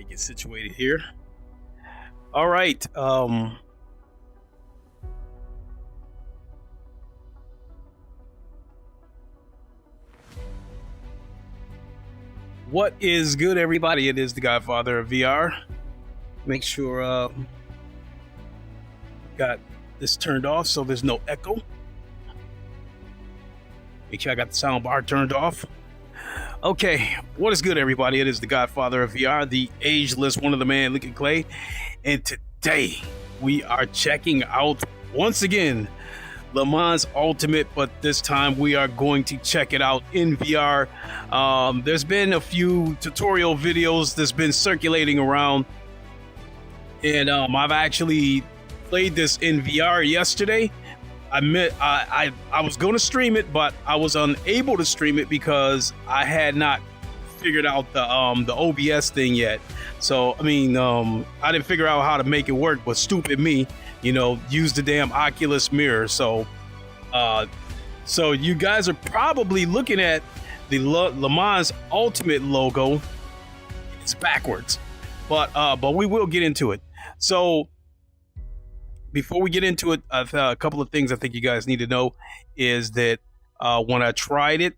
Everybody get situated here. All right. What is good, everybody? It is the Godfather of VR. Make sure got this turned off so there's no echo. Make sure I got the sound bar turned off. Okay, what is good, everybody? It is the Godfather of VR, the ageless one of the man, Liquid Clay, and today we are checking out once again LeMans Ultimate, but this time we are going to check it out in VR. There's been a few tutorial videos that's been circulating around, and I've actually played this in VR yesterday. I was going to stream it, but I was unable to stream it because I had not figured out the OBS thing yet. So I mean, I didn't figure out how to make it work, but stupid me, you know, use the damn Oculus mirror. So so you guys are probably looking at the LeMans Ultimate logo. It's backwards, but we will get into it. So before we get into it, a couple of things I think you guys need to know is that when I tried it,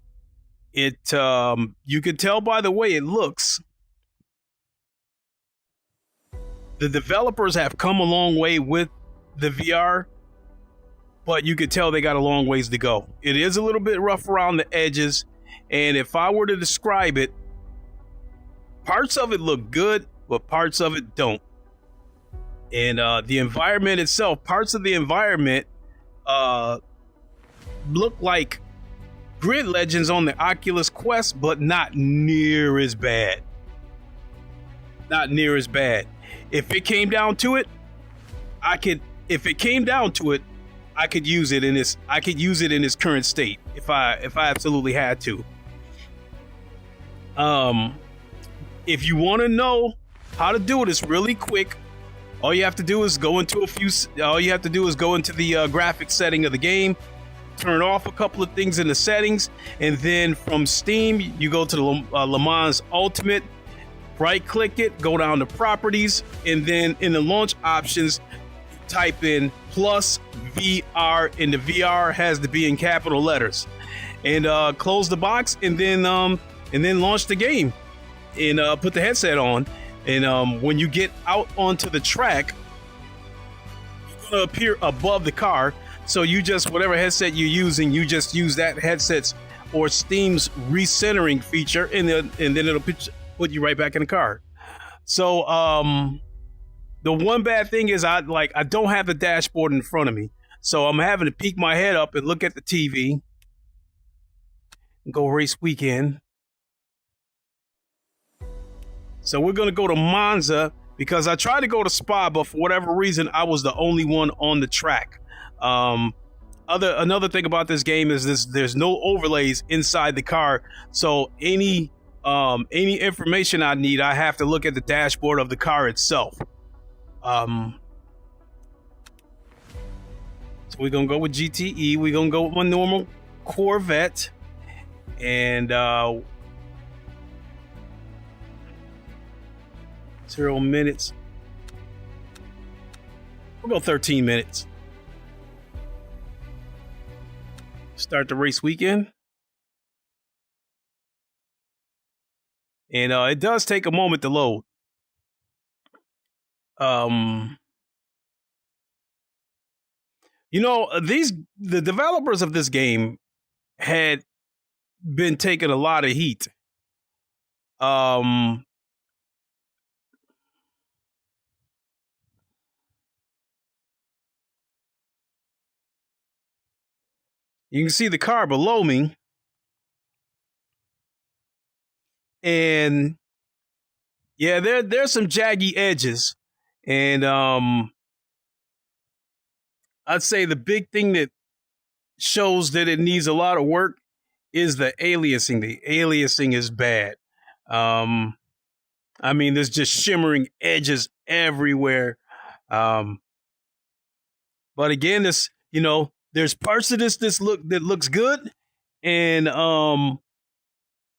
you could tell by the way it looks. The developers have come a long way with the VR, but you could tell they got a long ways to go. It is a little bit rough around the edges, and if I were to describe it, parts of it look good, but parts of it don't. And the environment itself, parts of the environment look like Grid Legends on the Oculus Quest, but not near as bad. Not near as bad. If it came down to it, I could use it in its current state if I absolutely had to. If you want to know how to do it, it's really quick. All you have to do is go into the graphics setting of the game, turn off a couple of things in the settings, and then from Steam, you go to the LeMans Ultimate, right-click it, go down to Properties, and then in the launch options, type in plus VR, and the VR has to be in capital letters, and close the box, and then launch the game, and put the headset on. And when you get out onto the track, you're gonna appear above the car. So you just, whatever headset you're using, you just use that headset's or Steam's recentering feature, and then it'll put you right back in the car. So the one bad thing is I don't have the dashboard in front of me, so I'm having to peek my head up and look at the TV and go race weekend. So we're going to go to Monza because I tried to go to Spa, but for whatever reason, I was the only one on the track. Another thing about this game is there's no overlays inside the car. So any information I need, I have to look at the dashboard of the car itself. So we're going to go with GTE. We're going to go with my normal Corvette. And 0 minutes. We'll go 13 minutes. Start the race weekend. And it does take a moment to load. You know, the developers of this game had been taking a lot of heat. You can see the car below me. And yeah, there's some jaggy edges. And I'd say the big thing that shows that it needs a lot of work is the aliasing. The aliasing is bad. I mean, there's just shimmering edges everywhere. But again, this, you know, there's parts of this that looks good, and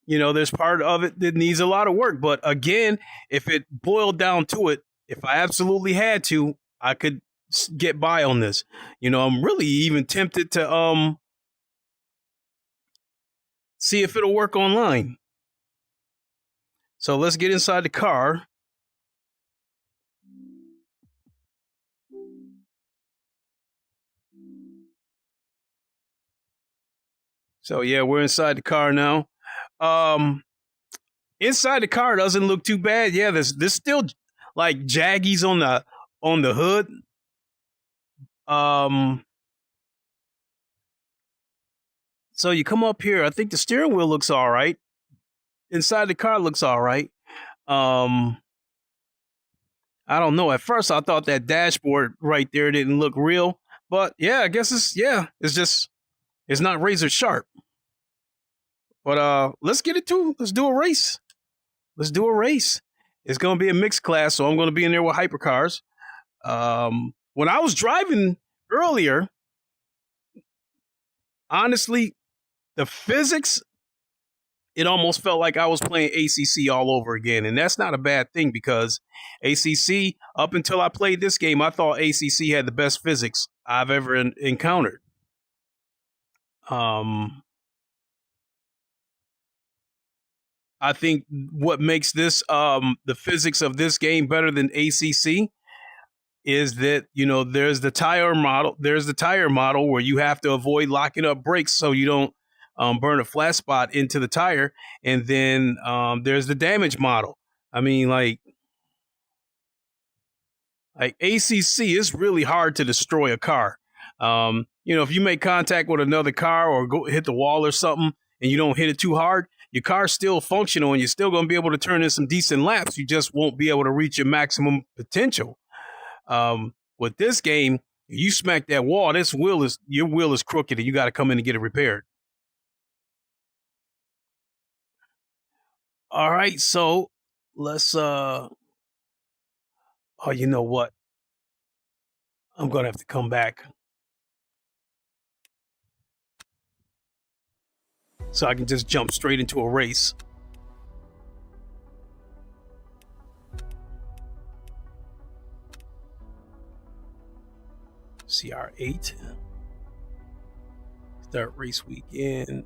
You know, there's part of it that needs a lot of work. But again, if it boiled down to it, if I absolutely had to, I could get by on this. You know, I'm really even tempted to see if it'll work online. So let's get inside the car. So yeah, we're inside the car now. Inside the car doesn't look too bad. Yeah, there's still like jaggies on the hood. So you come up here. I think the steering wheel looks all right. Inside the car looks all right. I don't know. At first, I thought that dashboard right there didn't look real, but yeah, I guess it's not razor sharp. But let's get it to. Let's do a race. Let's do a race. It's gonna be a mixed class, so I'm gonna be in there with hypercars. When I was driving earlier, honestly, the physics, it almost felt like I was playing ACC all over again. And that's not a bad thing because ACC, up until I played this game, I thought ACC had the best physics I've ever encountered. I think what makes this, the physics of this game better than ACC is that, you know, there's the tire model where you have to avoid locking up brakes so you don't burn a flat spot into the tire. And then there's the damage model. I mean, like ACC is really hard to destroy a car. You know, if you make contact with another car or go hit the wall or something and you don't hit it too hard, your car's still functional and you're still going to be able to turn in some decent laps. You just won't be able to reach your maximum potential. With this game, you smack that wall, your wheel is crooked and you got to come in and get it repaired. All right, so let's oh, you know what? I'm gonna have to come back so I can just jump straight into a race. CR8. Start race weekend.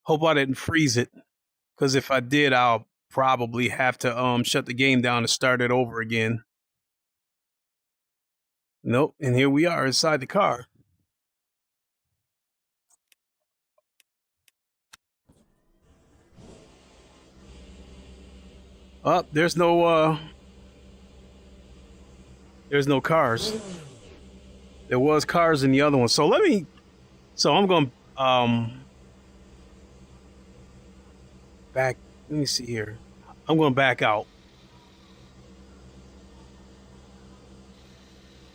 Hope I didn't freeze it, because if I did, I'll probably have to shut the game down and start it over again. Nope, and here we are inside the car. Oh, there's no cars. There was cars in the other one. So I'm going back. Let me see here. I'm going to back out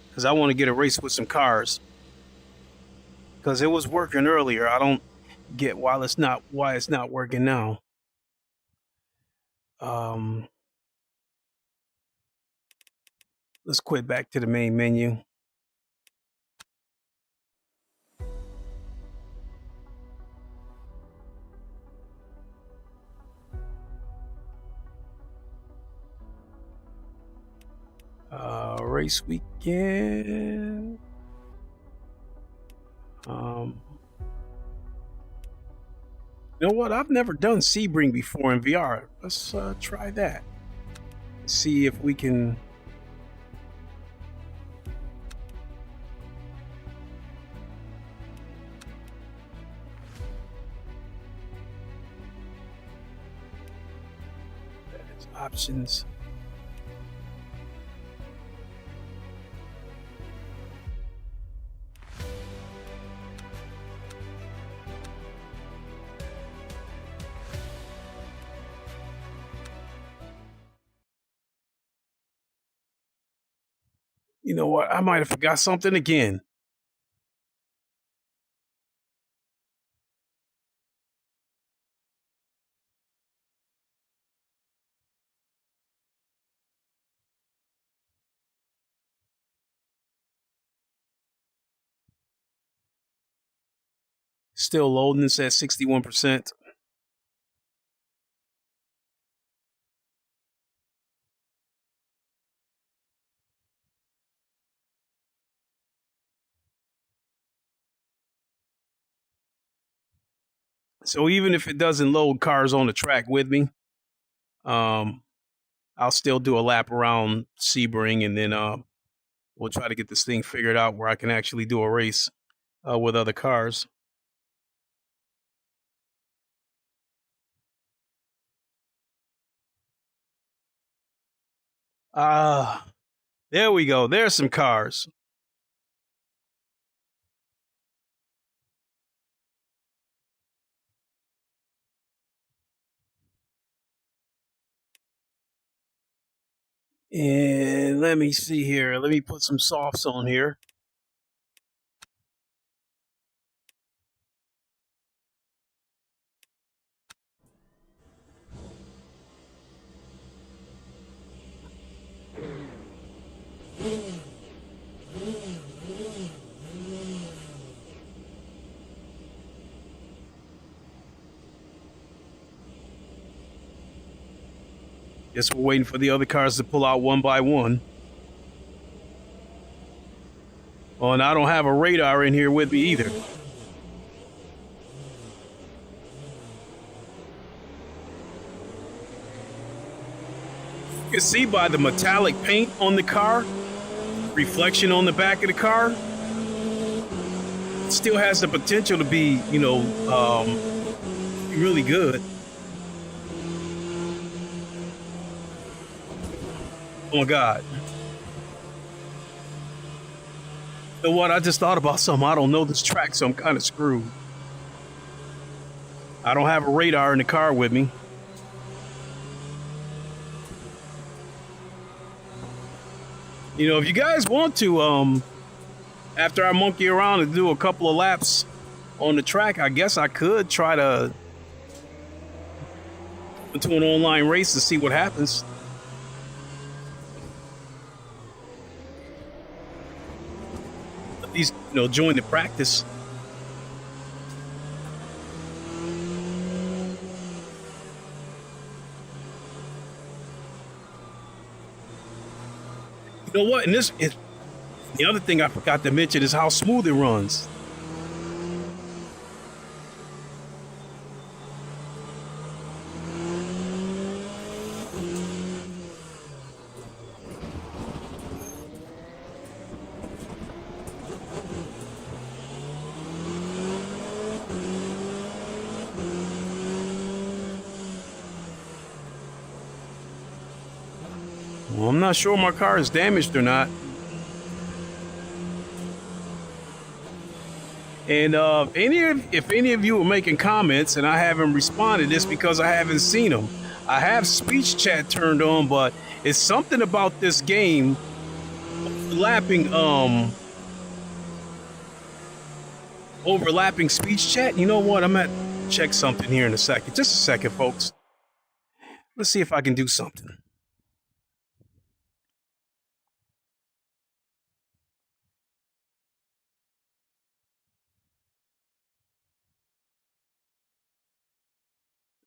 because I want to get a race with some cars, because it was working earlier. I don't get why it's not working now. Let's quit back to the main menu. Race weekend. You know what? I've never done Sebring before in VR. Let's try that. See if we can. That's options. You know what? I might have forgot something again. Still loading. It's at 61%. So even if it doesn't load cars on the track with me, I'll still do a lap around Sebring, and then we'll try to get this thing figured out where I can actually do a race with other cars. There we go. There's some cars. And let me see here. Let me put some softs on here. Guess we're waiting for the other cars to pull out one by one. Oh, and I don't have a radar in here with me either. You can see by the metallic paint on the car, reflection on the back of the car, it still has the potential to be, really good. Oh my God. You know what? I just thought about something. I don't know this track, so I'm kind of screwed. I don't have a radar in the car with me. You know, if you guys want to, after I monkey around and do a couple of laps on the track, I guess I could try to into an online race to see what happens. At least, join the practice. You know what? And the other thing I forgot to mention is how smooth it runs. Well, I'm not sure my car is damaged or not. And if any of you are making comments and I haven't responded, it's because I haven't seen them. I have speech chat turned on, but it's something about this game overlapping speech chat. You know what? I'm gonna check something here in a second. Just a second, folks. Let's see if I can do something.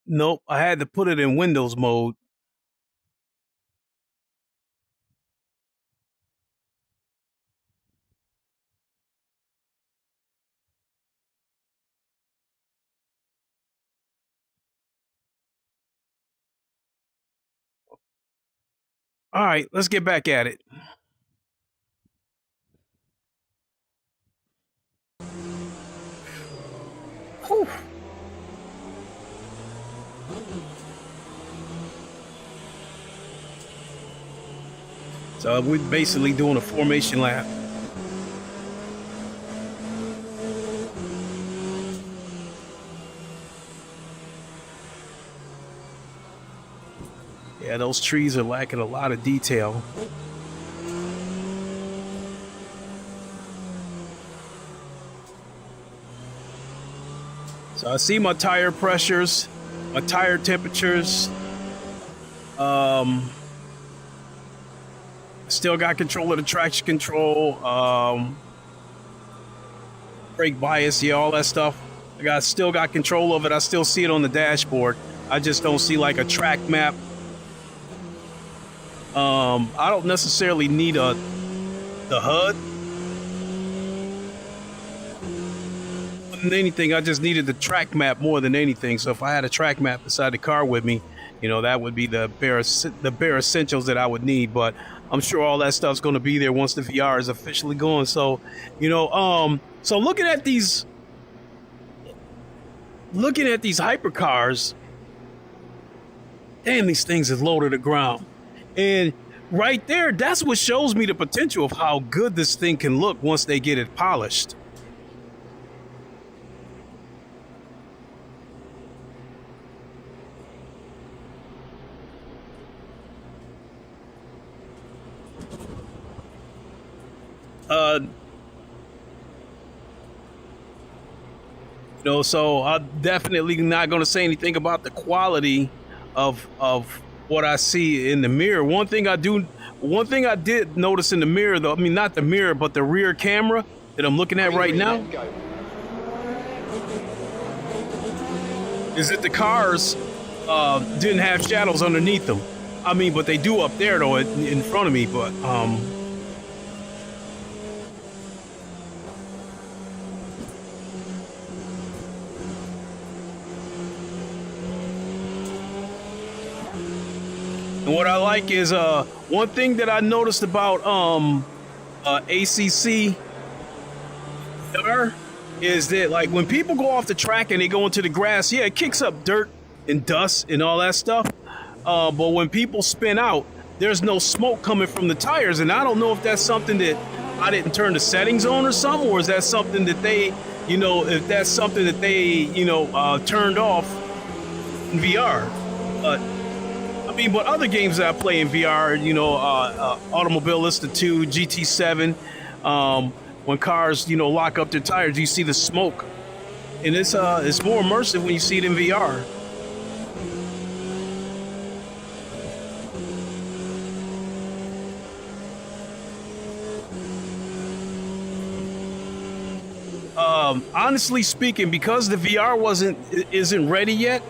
Nope, I had to put it in Windows mode. All right, let's get back at it. Whew. So we're basically doing a formation lap. Yeah, those trees are lacking a lot of detail. So I see my tire pressures, my tire temperatures. Still got control of the traction control, brake bias, yeah, all that stuff. Still got control of it. I still see it on the dashboard. I just don't see like a track map. I don't necessarily need the HUD. More than anything, I just needed the track map more than anything. So if I had a track map inside the car with me, you know, that would be the bare essentials that I would need. But I'm sure all that stuff's going to be there once the VR is officially going. So, you know, so looking at these hypercars, damn, these things is low to the ground. And right there, that's what shows me the potential of how good this thing can look once they get it polished. You know, so I'm definitely not going to say anything about the quality of what I see in the mirror. One thing I did notice in the mirror, though, I mean, not the mirror, but the rear camera that I'm looking at right now, is that the cars didn't have shadows underneath them. I mean, but they do up there, though, in front of me, but and what I like is one thing that I noticed about ACC is that, like, when people go off the track and they go into the grass, yeah, it kicks up dirt and dust and all that stuff. But when people spin out, there's no smoke coming from the tires, and I don't know if that's something that I didn't turn the settings on or something, or is that something that they, you know, if that's something that they, you know, turned off in VR. But I mean, but other games that I play in VR, you know, Automobilista 2, GT7, when cars, you know, lock up their tires, you see the smoke, and it's more immersive when you see it in VR. Honestly speaking, because the VR isn't ready yet,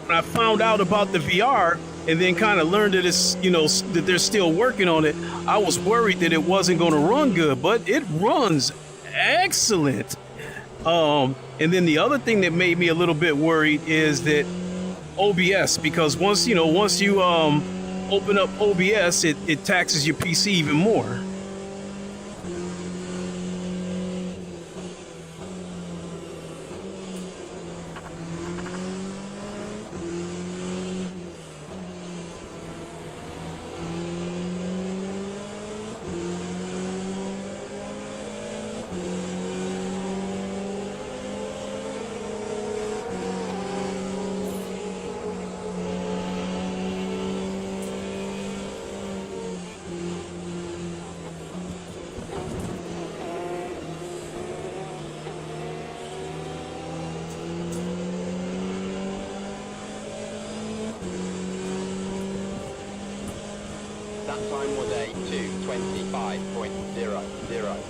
when I found out about the VR and then kind of learned that it's, you know, that they're still working on it, I was worried that it wasn't going to run good, but it runs excellent. And then the other thing that made me a little bit worried is that OBS, because once you open up OBS, it taxes your PC even more. That time was a 2:25.00.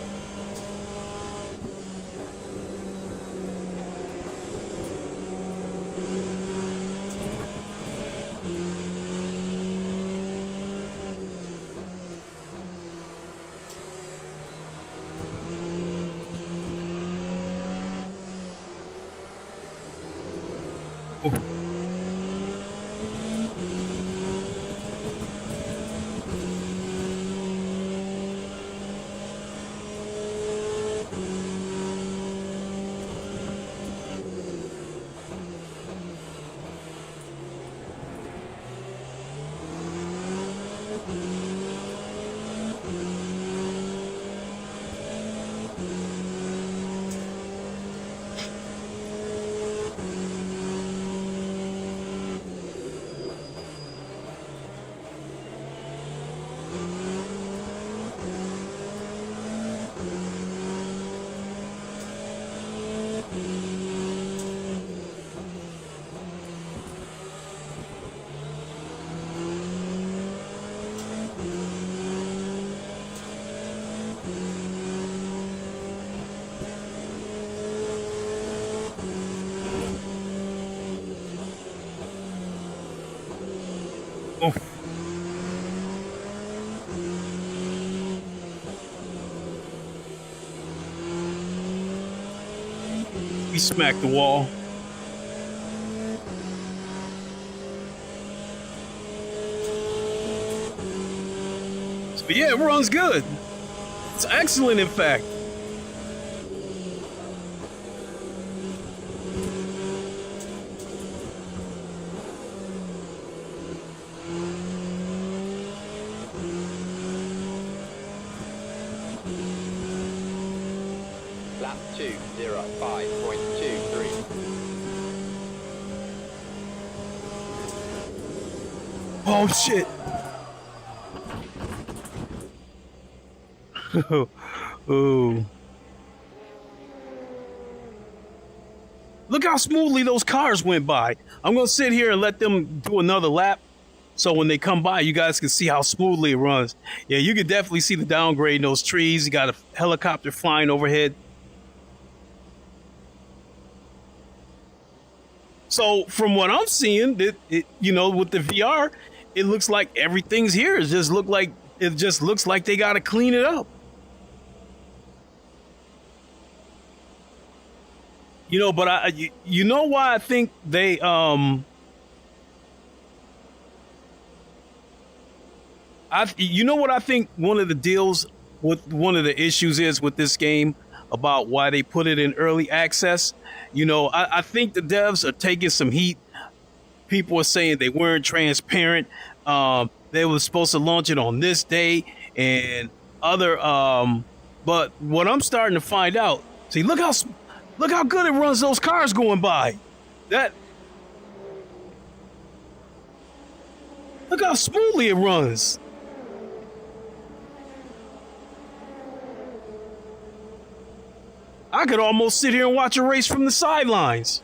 We smacked the wall. But yeah, it runs good. It's excellent, in fact. Lap 2:05.23. Oh shit. Ooh. Look how smoothly those cars went by. I'm gonna sit here and let them do another lap, so when they come by, you guys can see how smoothly it runs. Yeah, you can definitely see the downgrade in those trees. You got a helicopter flying overhead. So from what I'm seeing, with the VR, it looks like everything's here. It just looks like they got to clean it up. But you know why I think they you know what I think one of the deals with one of the issues is with this game about why they put it in early access. I think the devs are taking some heat. People are saying they weren't transparent. They were supposed to launch it on this day and other. But what I'm starting to find out, see, look how good it runs those cars going by. Look how smoothly it runs. I could almost sit here and watch a race from the sidelines.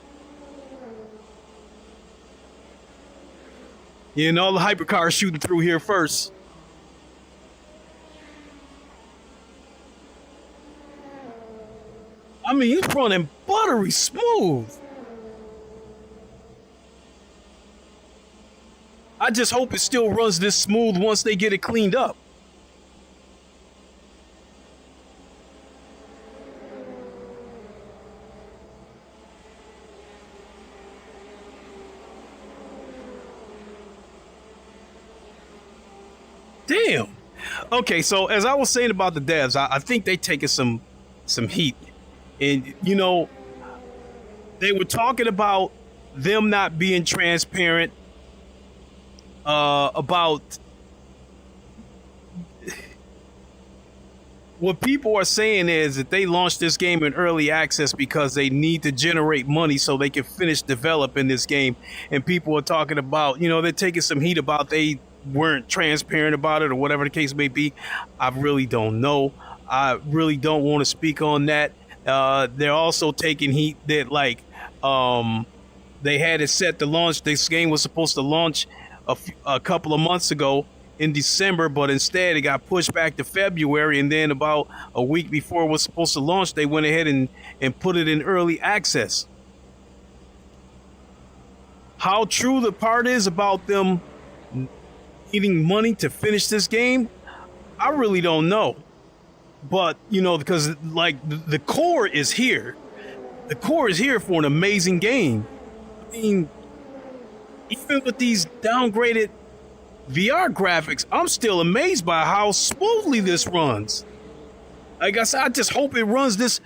The hypercars shooting through here first. I mean, it's running buttery smooth. I just hope it still runs this smooth once they get it cleaned up. Damn. Okay, so as I was saying about the devs, I think they taking some heat. And, they were talking about them not being transparent about what people are saying is that they launched this game in early access because they need to generate money so they can finish developing this game. And people are talking about, they're taking some heat about they weren't transparent about it or whatever the case may be. I really don't know. I really don't want to speak on that. They're also taking heat that they had it set to launch. This game was supposed to launch a couple of months ago in December, but instead it got pushed back to February, and then about a week before it was supposed to launch, they went ahead and put it in early access. How true the part is about them needing money to finish this game, I really don't know. But, because the core is here. The core is here for an amazing game. I mean, even with these downgraded VR graphics, I'm still amazed by how smoothly this runs. Like I said, I just hope it runs this.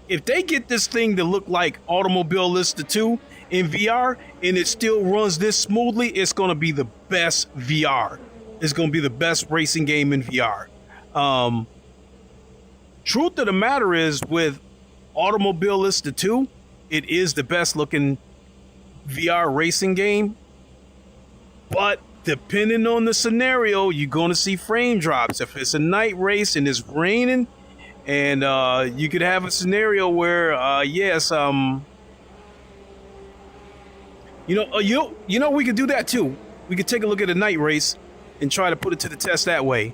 If they get this thing to look like Automobilista 2 in VR and it still runs this smoothly, it's going to be the best VR. It's going to be the best racing game in VR. Truth of the matter is, with Automobilista 2, it is the best looking VR racing game. But depending on the scenario, you're going to see frame drops. If it's a night race and it's raining, and you could have a scenario where, we could do that too. We could take a look at a night race and try to put it to the test that way.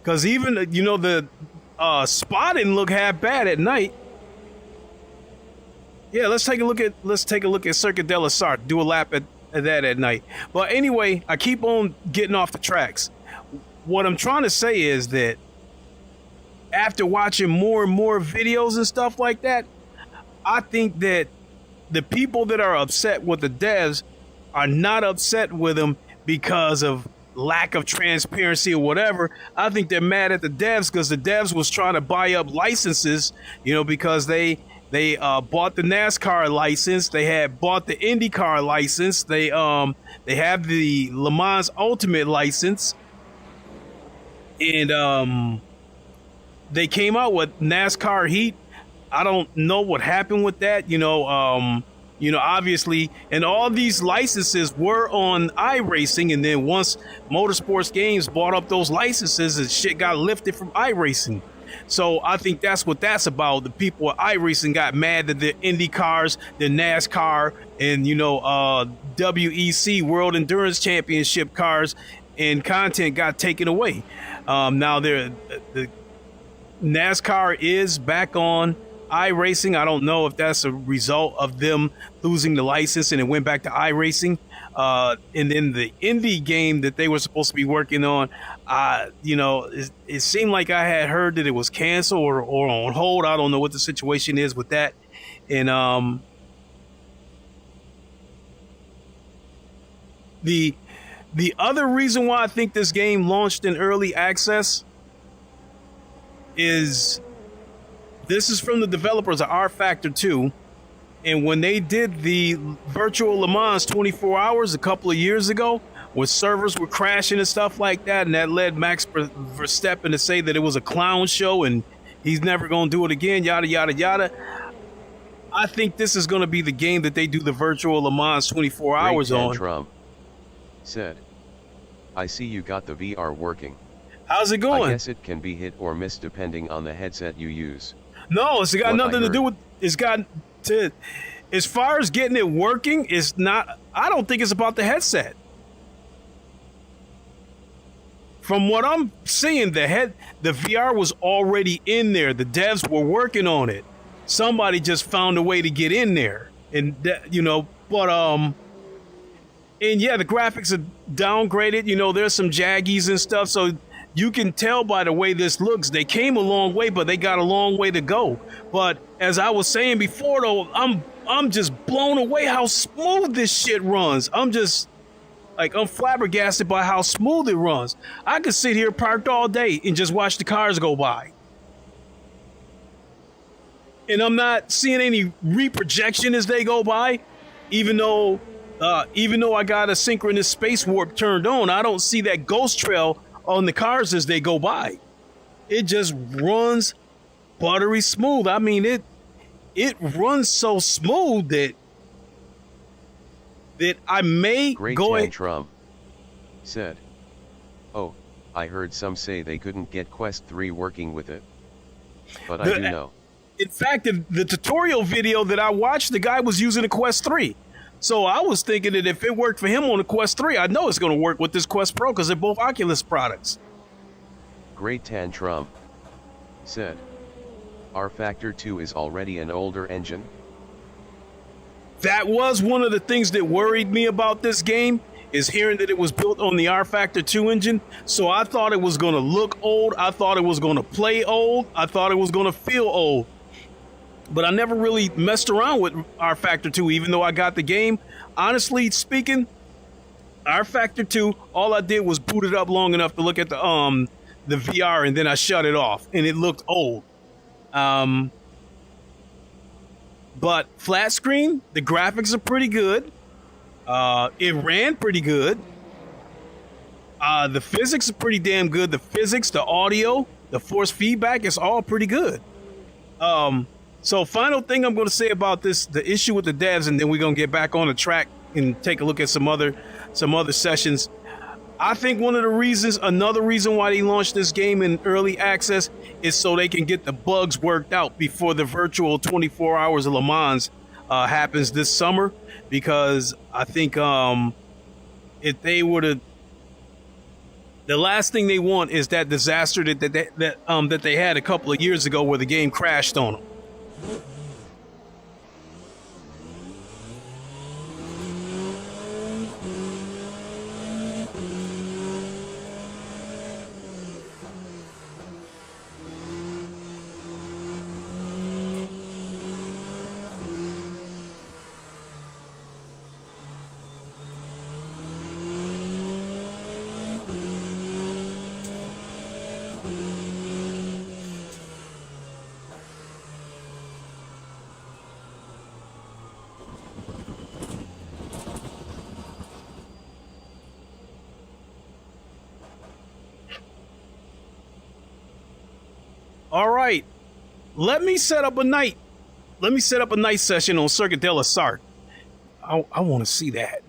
Because even, the spot didn't look half bad at night. Yeah, let's take a look at Circuit del Azar. Do a lap at that at night. But anyway, I keep on getting off the tracks. What I'm trying to say is that after watching more and more videos and stuff like that, I think that the people that are upset with the devs are not upset with them because of lack of transparency or whatever. I think they're mad at the devs because the devs was trying to buy up licenses, because they bought the NASCAR license, they had bought the IndyCar license, they have the LeMans Ultimate license, and they came out with NASCAR Heat. I don't know what happened with that, obviously, and all these licenses were on iRacing, and then once Motorsports Games bought up those licenses, and shit got lifted from iRacing. So I think that's what that's about. The people at iRacing got mad that the Indy cars, the NASCAR, and WEC World Endurance Championship cars and content got taken away. Now the NASCAR is back on iRacing. I don't know if that's a result of them losing the license and it went back to iRacing. And then the Indy game that they were supposed to be working on, it seemed like I had heard that it was canceled or on hold. I don't know what the situation is with that. And the other reason why I think this game launched in early access is this is from the developers of R Factor 2. And when they did the virtual Le Mans 24 hours a couple of years ago, when servers were crashing and stuff like that, and that led Max Verstappen to say that it was a clown show and he's never going to do it again, yada, yada, yada. I think this is going to be the game that they do the virtual Le Mans 24 hours on. Trump said, I see you got the VR working. How's it going? I guess it can be hit or miss depending on the headset you use. No, it's got nothing to do with, it's got to, as far as getting it working, it's not, I don't think it's about the headset. From what I'm seeing, the VR was already in there. The devs were working on it. Somebody just found a way to get in there. And, and yeah, the graphics are downgraded. There's some jaggies and stuff. So you can tell by the way this looks, they came a long way, but they got a long way to go. But as I was saying before, though, I'm just blown away how smooth this shit runs. I'm flabbergasted by how smooth it runs. I could sit here parked all day and just watch the cars go by. And I'm not seeing any reprojection as they go by, even though I got a synchronous space warp turned on. I don't see that ghost trail on the cars as they go by. It just runs buttery smooth. I mean, it runs so smooth that I may Great go ahead. Trump said, oh, I heard some say they couldn't get Quest 3 working with it. But I do know. In fact, the tutorial video that I watched, the guy was using a Quest 3. So I was thinking that if it worked for him on the Quest 3, I know it's going to work with this Quest Pro because they're both Oculus products. Great Tan Trump said, R Factor 2 is already an older engine. That was one of the things that worried me about this game, is hearing that it was built on the R Factor 2 engine. So I thought it was going to look old. I thought it was going to play old. I thought it was going to feel old. But I never really messed around with R Factor 2, even though I got the game. Honestly speaking, R Factor 2, all I did was boot it up long enough to look at the VR, and then I shut it off, and it looked old. But flat screen, the graphics are pretty good. It ran pretty good. The physics are pretty damn good. The physics, the audio, the force feedback is all pretty good. So final thing I'm going to say about this, the issue with the devs, and then we're going to get back on the track and take a look at some other sessions. I think another reason why they launched this game in early access is so they can get the bugs worked out before the virtual 24 hours of Le Mans happens this summer. Because I think if they were to, the last thing they want is that disaster that they had a couple of years ago where the game crashed on them. All right. Let me set up a night session on Circuit de la Sarthe. I want to see that.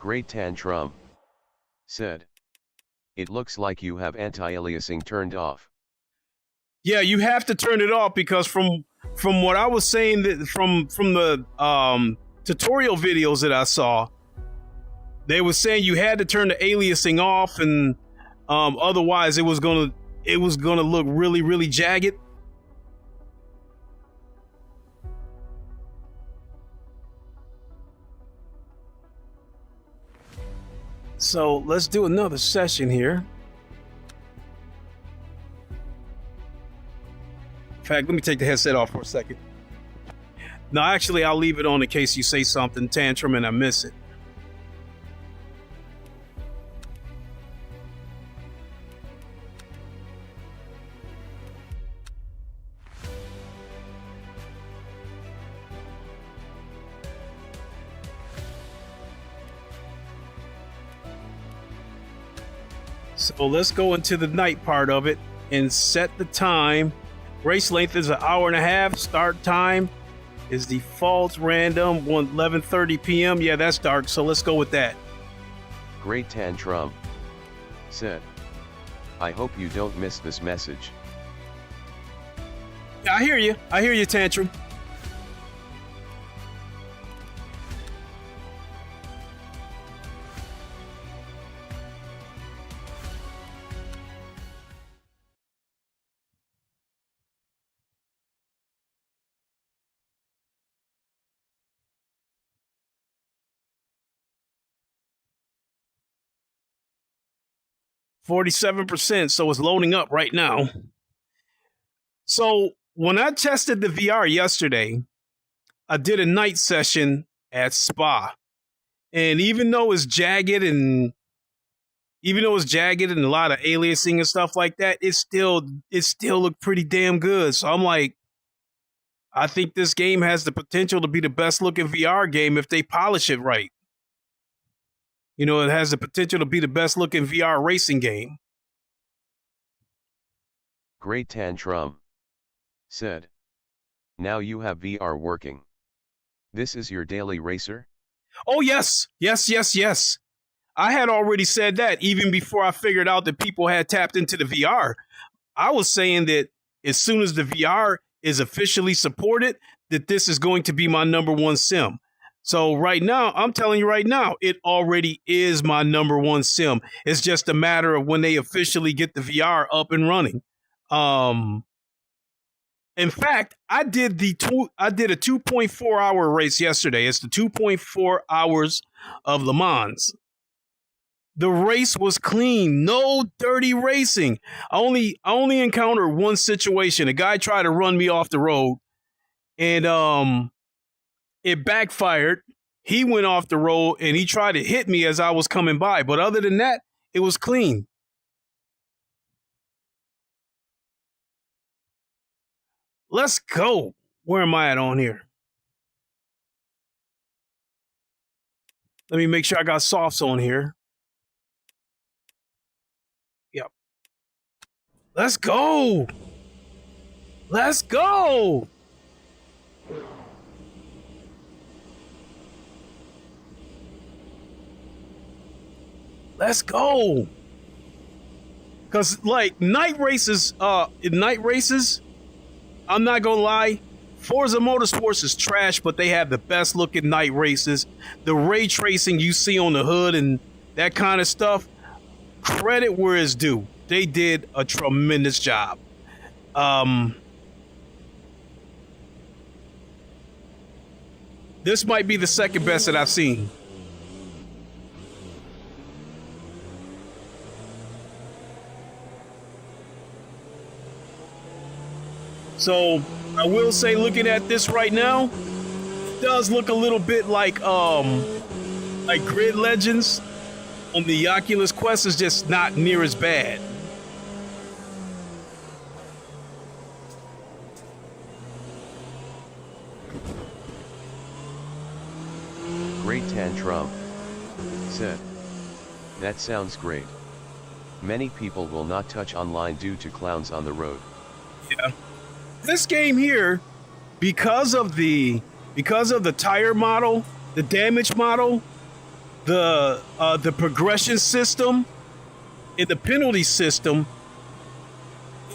Great Tantrum said, "It looks like you have anti-aliasing turned off." Yeah, you have to turn it off because from what I was saying, that from the tutorial videos that I saw, they were saying you had to turn the aliasing off, and otherwise it was gonna look really, really jagged. So let's do another session here. In fact, let me take the headset off for a second. No, actually, I'll leave it on in case you say something, Tantrum, and I miss it. So let's go into the night part of it and set the time. Race length is 1.5 hours. Start time is default random 11:30 p.m. Yeah, that's dark, so let's go with that. Great Tantrum said, "I hope you don't miss this message." I hear you, Tantrum. %, so it's loading up right now. So when I tested the VR yesterday, I did a night session at Spa, and even though it's jagged and a lot of aliasing and stuff like that, it still looked pretty damn good. So I'm like, I think this game has the potential to be the best looking VR game if they polish it right. You know, it has the potential to be the best looking VR racing game. Great Tantrum said, "Now you have VR working. This is your daily racer?" Oh, yes. I had already said that even before I figured out that people had tapped into the VR. I was saying that as soon as the VR is officially supported, that this is going to be my #1 sim. So right now, I'm telling you right now, it already is my #1 sim. It's just a matter of when they officially get the VR up and running. In fact, I did a 2.4 hour race yesterday. It's the 2.4 hours of LeMans. The race was clean, no dirty racing. I only encountered one situation. A guy tried to run me off the road, and it backfired. He went off the road and he tried to hit me as I was coming by. But other than that, it was clean. Let's go. Where am I at on here? Let me make sure I got softs on here. Yep. Let's go. Let's go. Let's go. Cause like night races, I'm not gonna lie, Forza Motorsports is trash, but they have the best looking night races. The ray tracing you see on the hood and that kind of stuff, credit where it's due. They did a tremendous job. This might be the second best that I've seen. So I will say, looking at this right now, it does look a little bit like Grid Legends on the Oculus Quest. Is just not near as bad. Great Tantrum said, "That sounds great. Many people will not touch online due to clowns on the road." Yeah. This game here, because of the tire model, the damage model, the progression system, and the penalty system,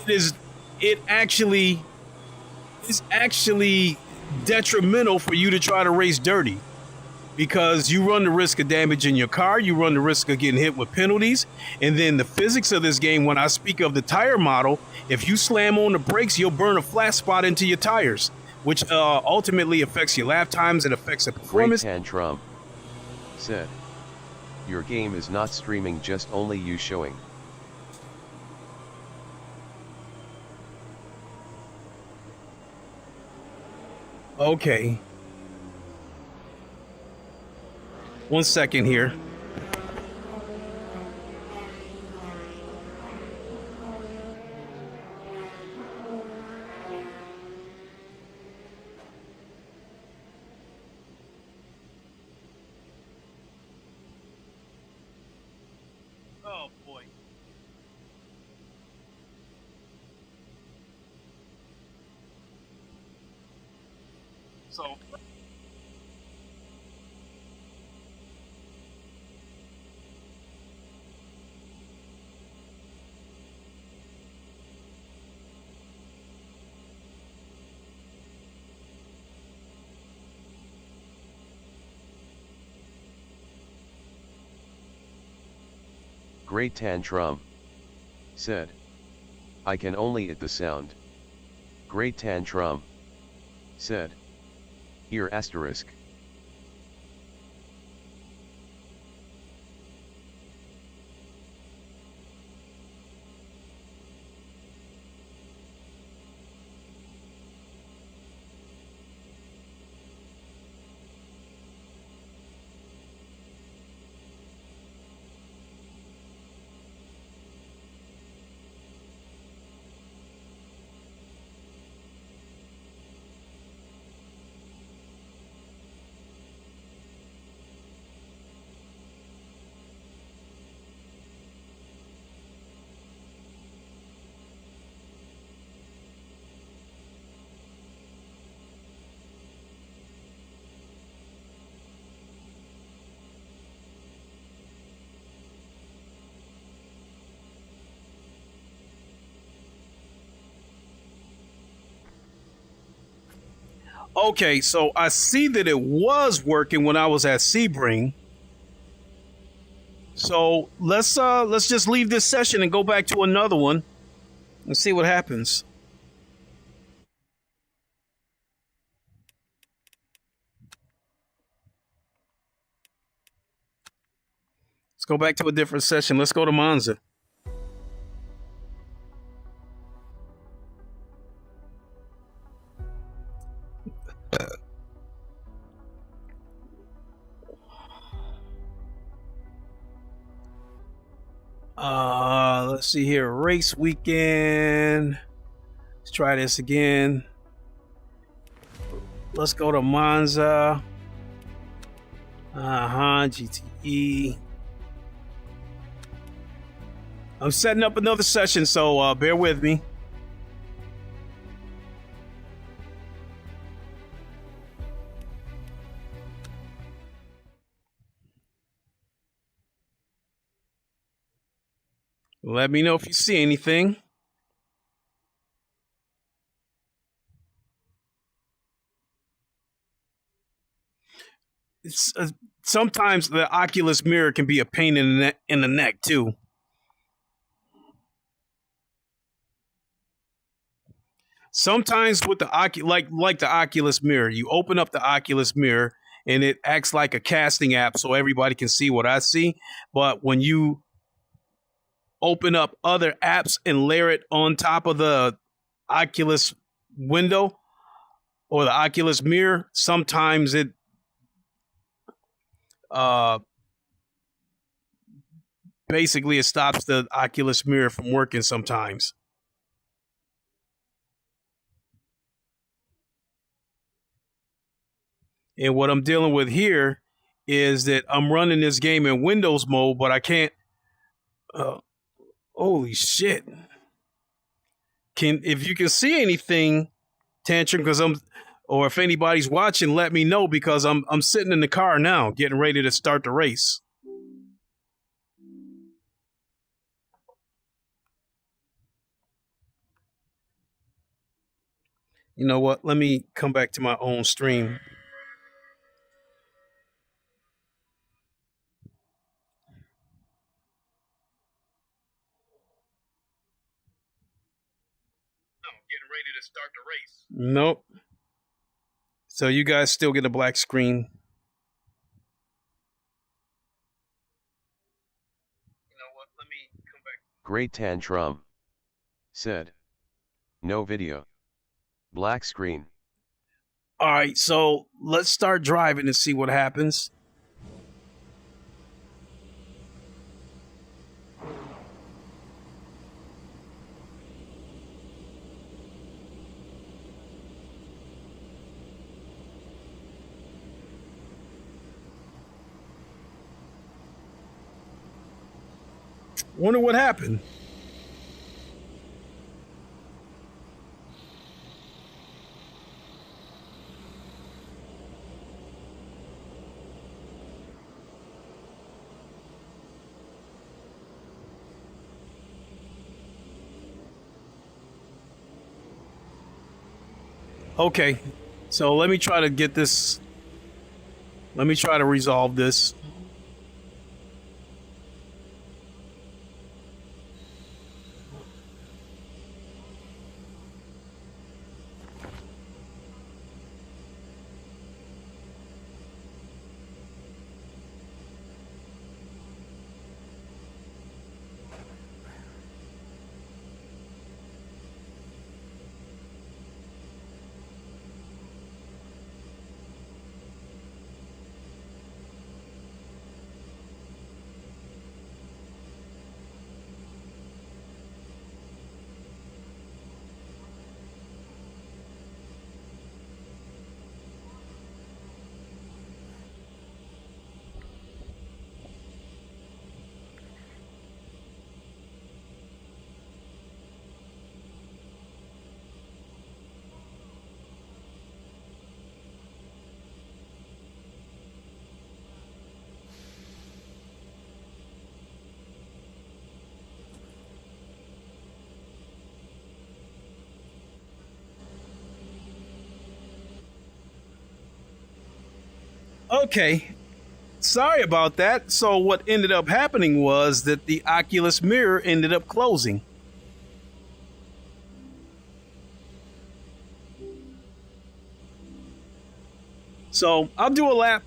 is actually detrimental for you to try to race dirty, because you run the risk of damaging your car, you run the risk of getting hit with penalties, and then the physics of this game, when I speak of the tire model, if you slam on the brakes, you'll burn a flat spot into your tires, which ultimately affects your lap times and affects the performance. Great Tantrum said, "Your game is not streaming, just only you showing." Okay. 1 second here. Oh boy. So Great Tantrum said, "I can only eat the sound." Great Tantrum said, "Here asterisk." okay, so I see that it was working when I was at Sebring. So let's just leave this session and go back to another one and see what happens. Let's go back to a different session. Let's go to Monza. Let's see here. Race weekend. Let's try this again. Let's go to Monza. GTE. I'm setting up another session, so bear with me. Let me know if you see anything. It's, sometimes the Oculus mirror can be a pain in the neck too. Sometimes with the like the Oculus mirror, you open up the Oculus mirror and it acts like a casting app, so everybody can see what I see. But when you open up other apps and layer it on top of the Oculus window or the Oculus mirror, sometimes it basically it stops the Oculus mirror from working sometimes. And what I'm dealing with here is that I'm running this game in Windows mode, but I can't. Holy shit! If you can see anything, Tantrum, because or if anybody's watching, let me know, because I'm sitting in the car now, getting ready to start the race. You know what? Let me come back to my own stream. Getting ready to start the race. Nope. So you guys still get a black screen. You know what? Let me come back. Great Tantrum. Said. No video. Black screen. All right, so let's start driving and see what happens. Wonder what happened. Okay, so let me try to get this. Let me try to resolve this. Okay, sorry about that. So what ended up happening was that the Oculus mirror ended up closing. So I'll do a lap.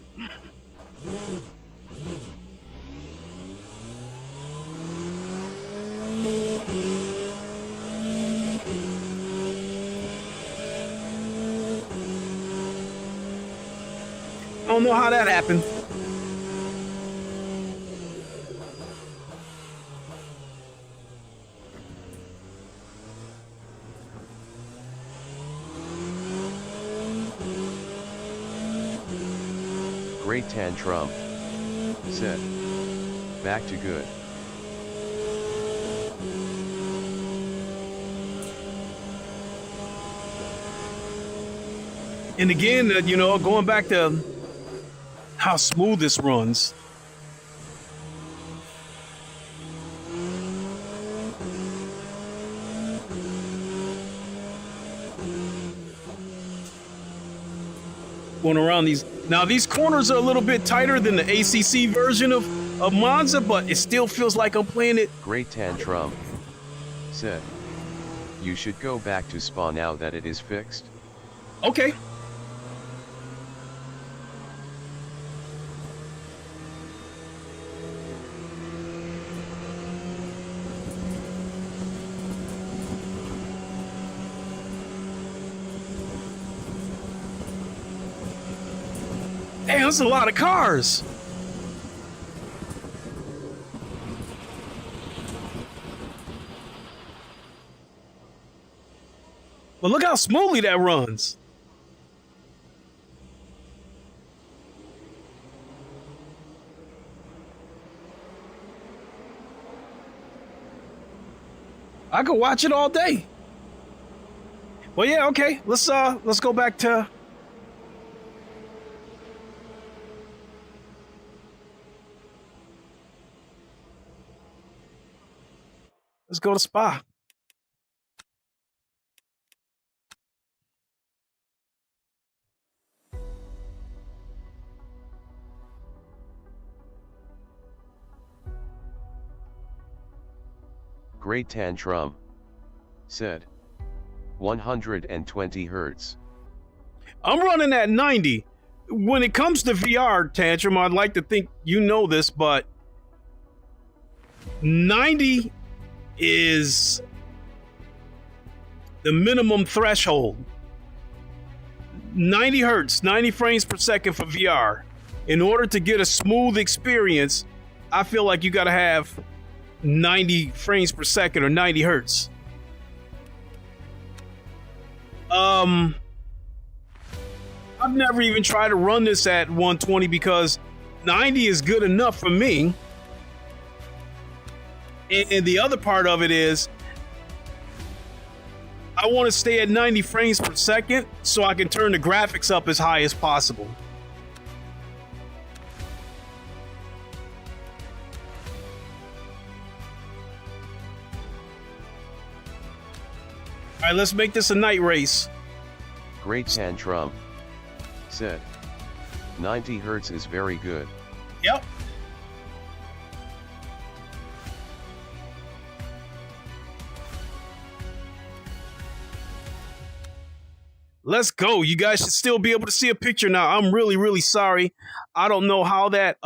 I don't know how that happened. Great Tantrum. Said. Back to good. And again, you know, going back to how smooth this runs. Going around these. Now, these corners are a little bit tighter than the ACC version of Monza, but it still feels like I'm playing it. Great Tantrum. Said. You should go back to Spa now that it is fixed. Okay. Damn, that's a lot of cars. But look how smoothly that runs. I could watch it all day. Well, yeah, okay. Let's go back to. Let's go to Spa. Great tantrum. Said. 120 Hertz. I'm running at 90. When it comes to VR, Tantrum, I'd like to think you know this, but 90 is the minimum threshold. 90 hertz, 90 frames per second for VR. In order to get a smooth experience, I feel like you got to have 90 frames per second or 90 hertz. I've never even tried to run this at 120 because 90 is good enough for me. And the other part of it is I want to stay at 90 frames per second so I can turn the graphics up as high as possible. All right, let's make this a night race. Great tantrum. Said. 90 Hertz is very good. Yep. Let's go. You guys should still be able to see a picture now. I'm really, really sorry. I don't know how that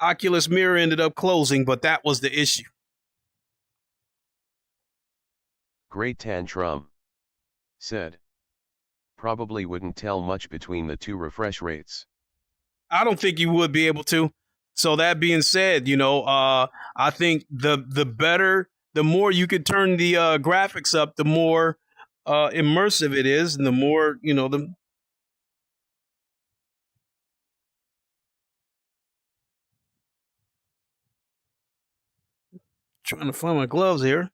Oculus mirror ended up closing, but that was the issue. Great tantrum. Said. Probably wouldn't tell much between the two refresh rates. I don't think you would be able to. So that being said, you know, I think the better, the more you could turn the graphics up, the more immersive it is, and the more, you know, the trying to find my gloves here.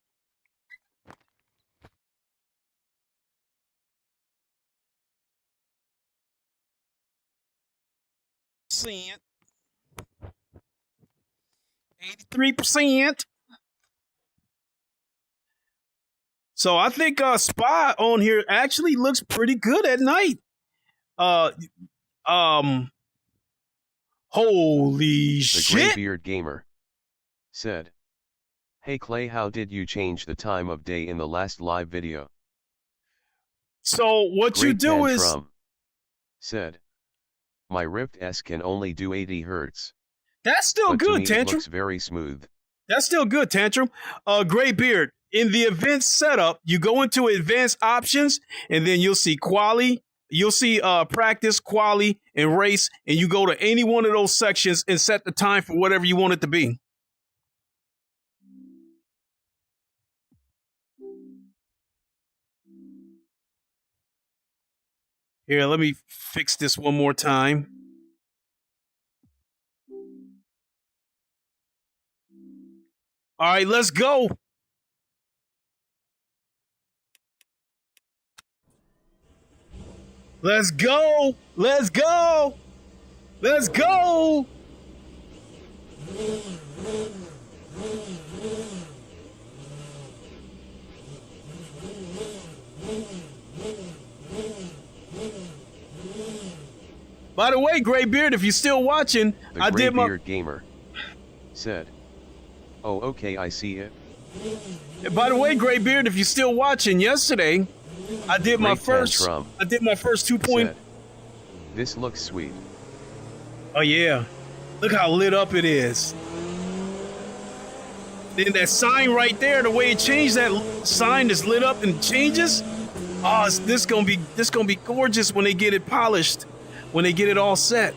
%, 83%. So I think Spy on here actually looks pretty good at night. Holy shit! The Graybeard Gamer said, "Hey Clay, how did you change the time of day in the last live video?" So what Great you do tantrum. is Said, "My Rift S can only do 80 Hertz. That's still But to good, me, it Tantrum. looks very smooth." That's still good, Tantrum. Graybeard, in the event setup, you go into advanced options, and then you'll see quali, you'll see practice, quali, and race, and you go to any one of those sections and set the time for whatever you want it to be. Here, let me fix this one more time. All right, let's go. Let's go. Let's go. Let's go. By the way, Graybeard, if you're still watching, The I did my... Graybeard Gamer said, "Oh, okay, I see it." By the way, Graybeard, if you're still watching, yesterday I did my Great first. tantrum. I did my first 2 point. Said, "This looks sweet." Oh yeah, look how lit up it is. Then that sign right there, the way it changed, that sign is lit up and changes. Oh, this gonna be gorgeous when they get it polished, when they get it all set.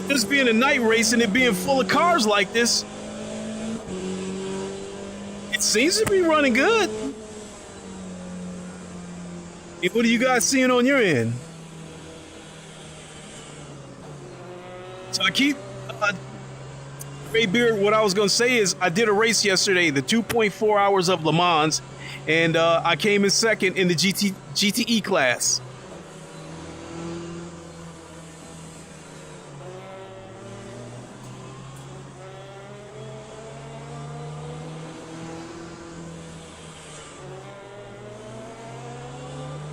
This being a night race and it being full of cars like this, it seems to be running good. Hey, what are you guys seeing on your end? So I keep Gray Beard, what I was going to say is I did a race yesterday, the 2.4 hours of LeMans, and I came in second in the GTE class.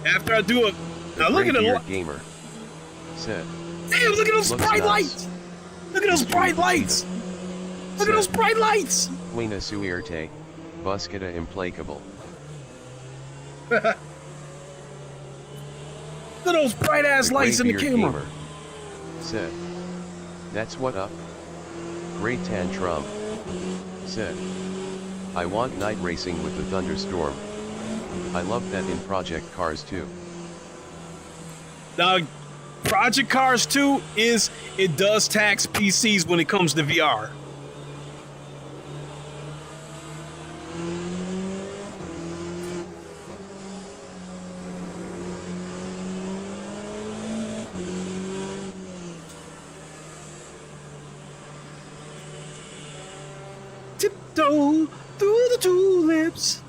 After I do it, now look at the gamer said, damn, look at those bright lights. Look at those bright lights. Look at those bright lights. Buena suerte, Buscata implacable. Look at those bright ass lights in the camera. Gamer said, that's what up. Great Tantrum said, I want night racing with the thunderstorm. I love that in Project Cars 2. Now, Project Cars 2 it does tax PCs when it comes to VR. Tiptoe through the tulips.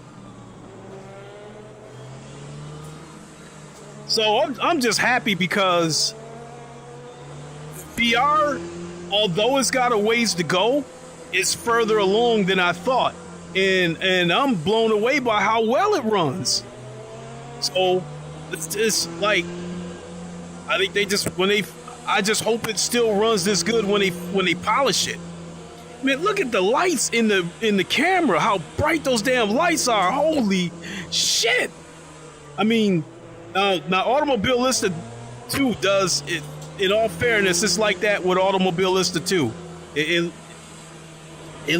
So I'm just happy because VR, although it's got a ways to go, it's further along than I thought, and I'm blown away by how well it runs. So it's like, I think they just I just hope it still runs this good when they polish it. Man, look at the lights in the camera, how bright those damn lights are. Holy shit. I mean, now Automobilista 2 does it. In all fairness, it's like that with Automobilista 2. It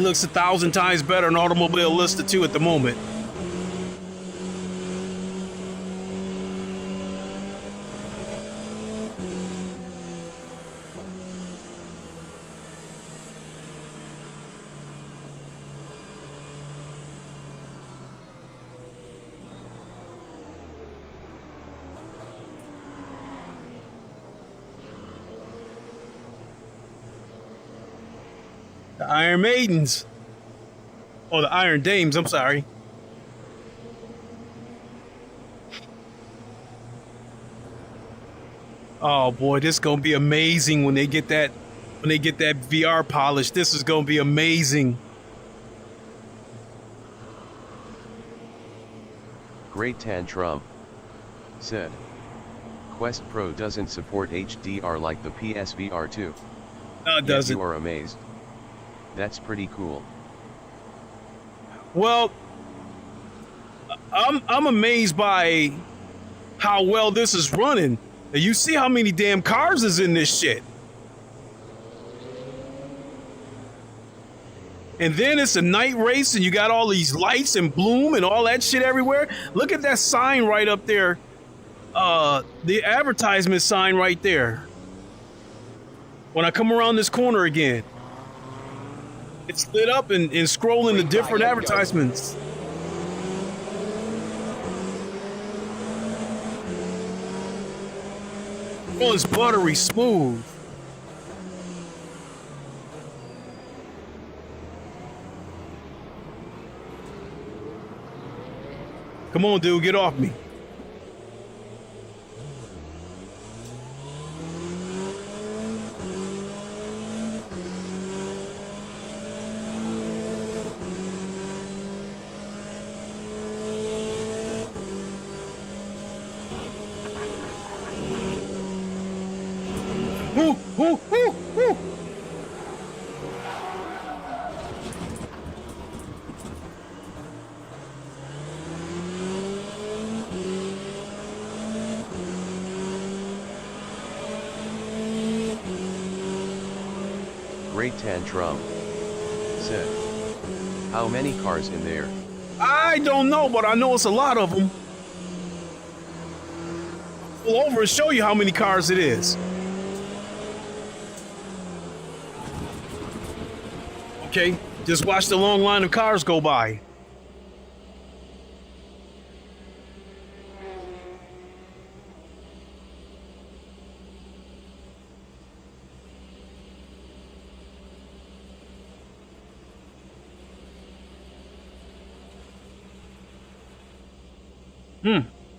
looks 1,000 times better than Automobilista 2 at the moment. The Iron Maidens. Oh, the Iron Dames, I'm sorry. Oh boy, this is gonna be amazing when they get that VR polish. This is gonna be amazing. Great Tantrum said, Quest Pro doesn't support HDR like the PSVR 2. No, it doesn't. You are amazed. That's pretty cool. Well, I'm amazed by how well this is running. You see how many damn cars is in this shit. And then it's a night race and you got all these lights and bloom and all that shit everywhere. Look at that sign right up there. The advertisement sign right there. When I come around this corner again, it's lit up and scrolling the different advertisements. Oh, it's buttery smooth. Come on, dude, get off me. Ooh, ooh, ooh, ooh. Great Tantrum said, how many cars in there? I don't know, but I know it's a lot of them. Pull over and show you how many cars it is. Okay, just watch the long line of cars go by.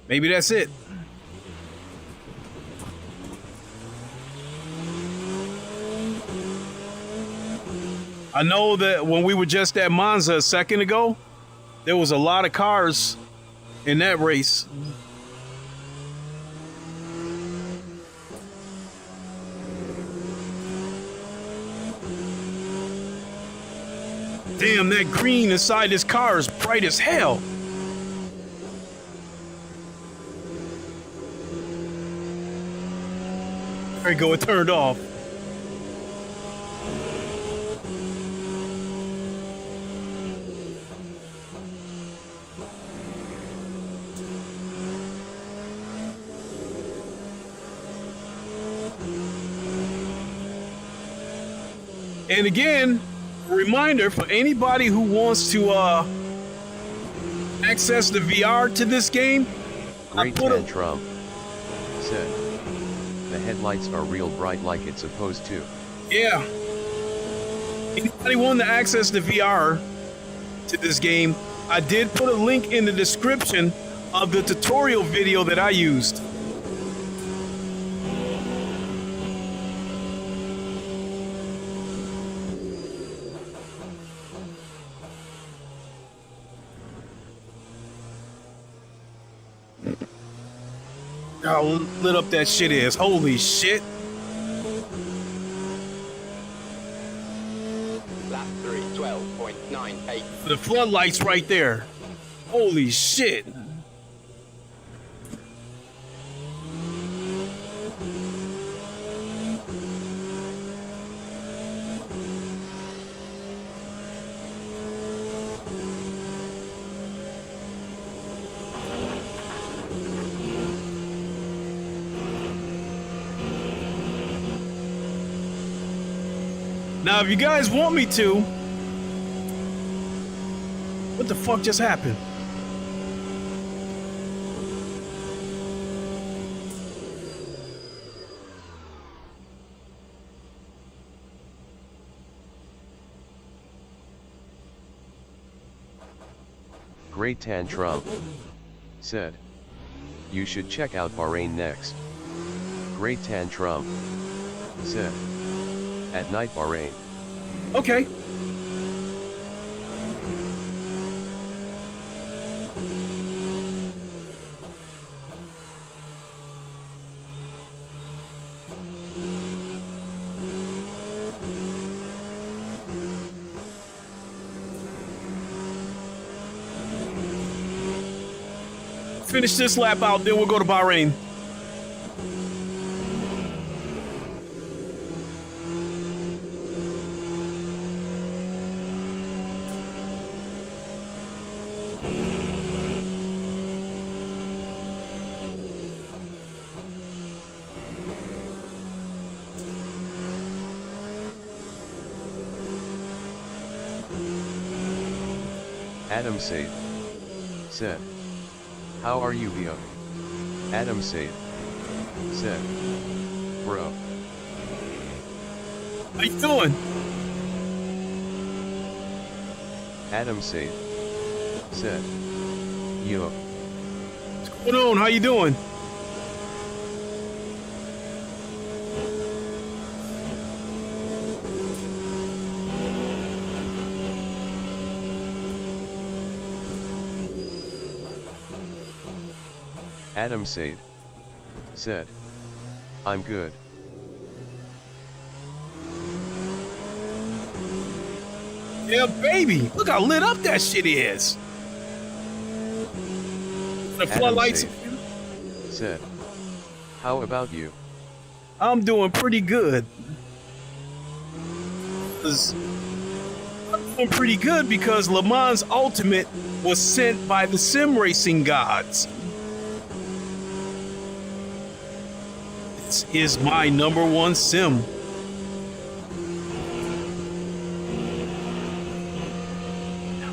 Maybe that's it. I know that when we were just at Monza a second ago, there was a lot of cars in that race. Damn, that green inside this car is bright as hell. There you go, it turned off. And again, a reminder for anybody who wants to access the VR to this game. Great tantrum. Said, the headlights are real bright like it's supposed to. Yeah. Anybody wanting to access the VR to this game, I did put a link in the description of the tutorial video that I used. How lit up that shit is. Holy shit. Lap 3, 12.98. The floodlights right there. Holy shit. Now, if you guys want me to, what the fuck just happened? Great tantrum. Said, you should check out Bahrain next. Great tantrum. Said, at night Bahrain. Okay. Finish this lap out, then we'll go to Bahrain. Adam Said. Said, how are you, Leo? Adam Said. Said, bro. How you doing? Adam Said. Said, yo. What's going on? How you doing? Adam Said. Said, I'm good. Yeah, baby. Look how lit up that shit is. The floodlights. Said, how about you? I'm doing pretty good. I'm doing pretty good because LeMans Ultimate was sent by the sim racing gods. This is my #1 sim.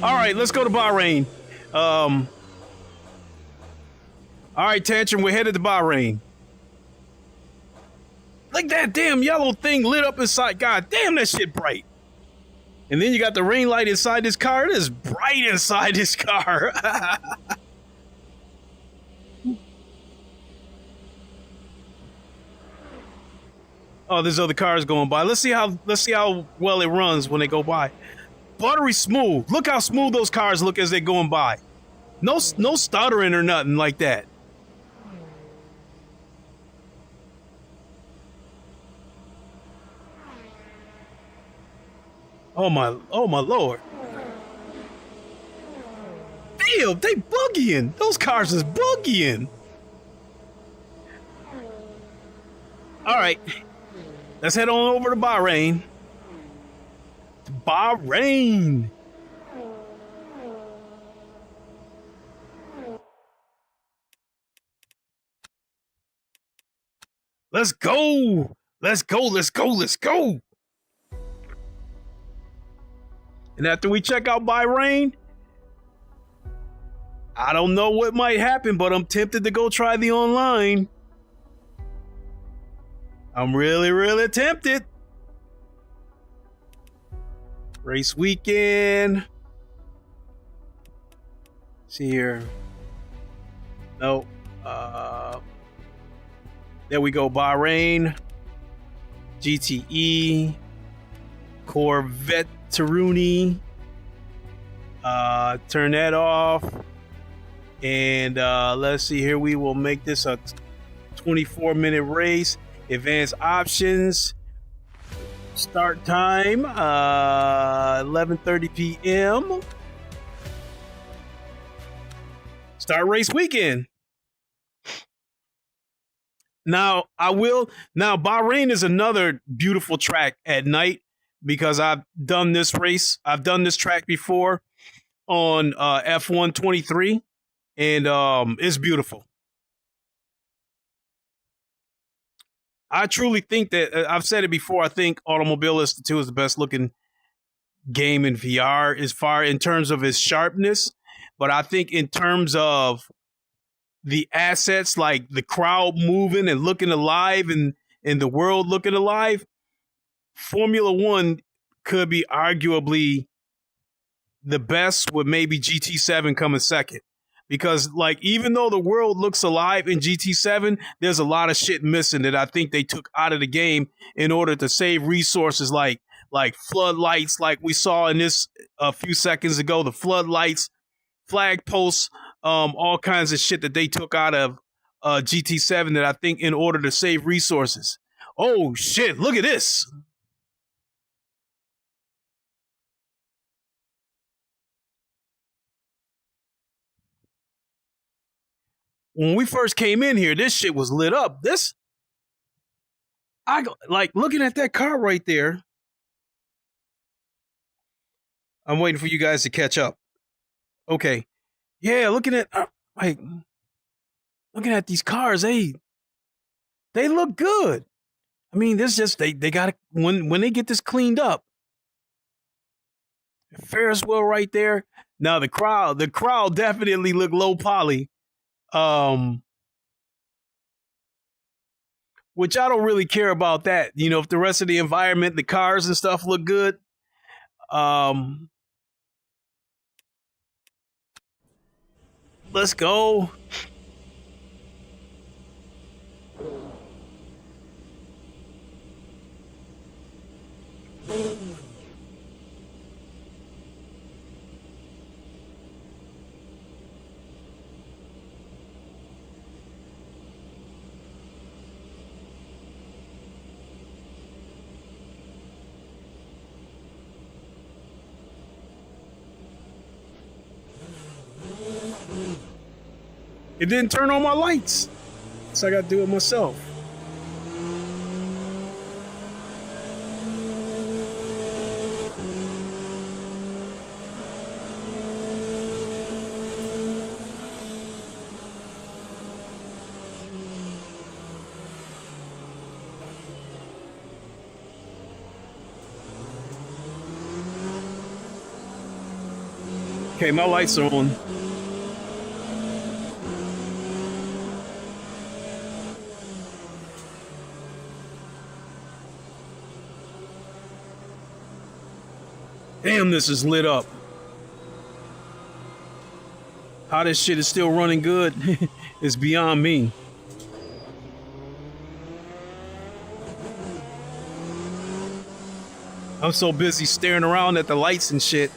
All right, let's go to Bahrain. All right, Tantrum, we're headed to Bahrain. Like that damn yellow thing lit up inside. God damn, that shit bright. And then you got the ring light inside this car. It is bright inside this car. Oh, there's other cars going by. Let's see how well it runs when they go by. Buttery smooth. Look how smooth those cars look as they're going by. No stuttering or nothing like that. Oh my Lord. Damn, they boogieing. Those cars is boogieing. All right. Let's head on over to Bahrain. Bahrain. Let's go. Let's go. Let's go. Let's go. And after we check out Bahrain, I don't know what might happen, but I'm tempted to go try the online. I'm really, really tempted. Race weekend. See here. No. There we go. Bahrain. GTE. Corvette Taruni. Turn that off. And let's see here. We will make this a 24-minute race. Advanced options. Start time 11:30 p.m. Start race weekend. Now Bahrain is another beautiful track at night because I've done this race. I've done this track before on F1 23 and it's beautiful. I truly think that I've said it before. I think Automobilist 2 is the best looking game in VR as far in terms of its sharpness. But I think in terms of the assets, like the crowd moving and looking alive and the world looking alive, Formula One could be arguably the best, with maybe GT7 coming second. Because, like, even though the world looks alive in GT7, there's a lot of shit missing that I think they took out of the game in order to save resources, like floodlights, like we saw in this a few seconds ago, the floodlights, flag posts, all kinds of shit that they took out of GT7 that I think in order to save resources. Oh, shit, look at this. When we first came in here, this shit was lit up. Like looking at that car right there. I'm waiting for you guys to catch up. Okay. Yeah, looking at these cars, they look good. I mean, this just they got to when they get this cleaned up. Ferris wheel right there. Now the crowd definitely look low poly. Which I don't really care about that. You know, if the rest of the environment, the cars and stuff look good. Let's go. It didn't turn on my lights, so I got to do it myself. Okay, my lights are on. Damn, this is lit up. How this shit is still running good is beyond me. I'm so busy staring around at the lights and shit.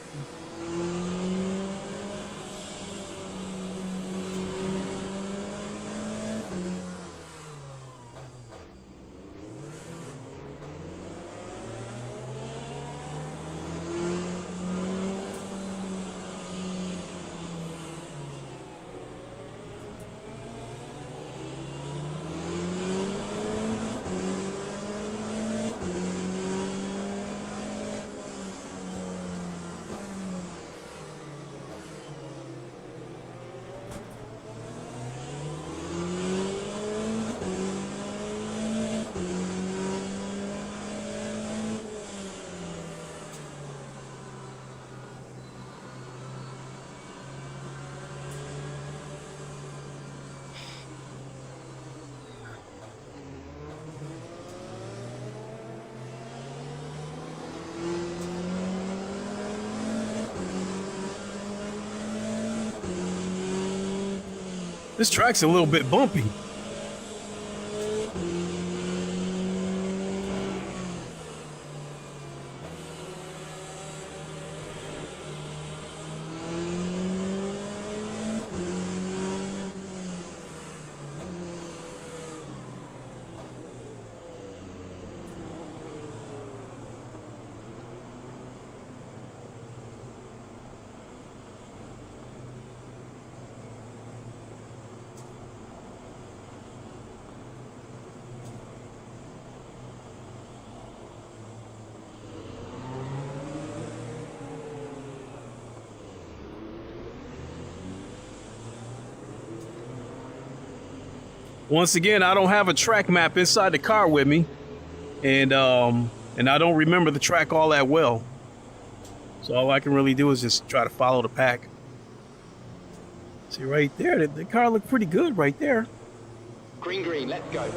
This track's a little bit bumpy. Once again, I don't have a track map inside the car with me, and I don't remember the track all that well. So all I can really do is just try to follow the pack. See right there, the car looked pretty good right there. Green, green, let's go.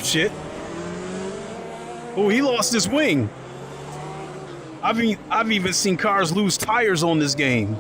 Shit. Oh, he lost his wing. I've even seen cars lose tires on this game.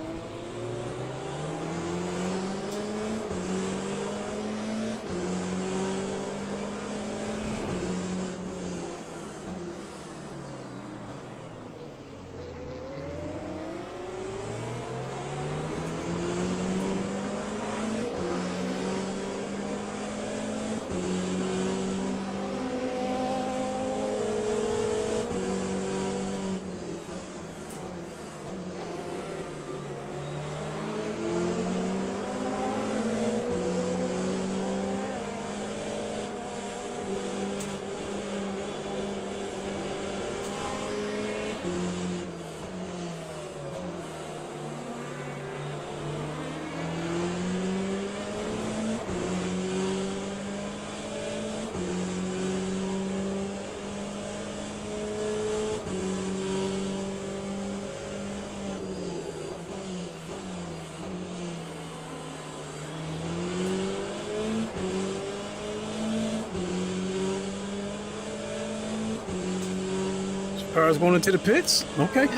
Car's going into the pits. Okay.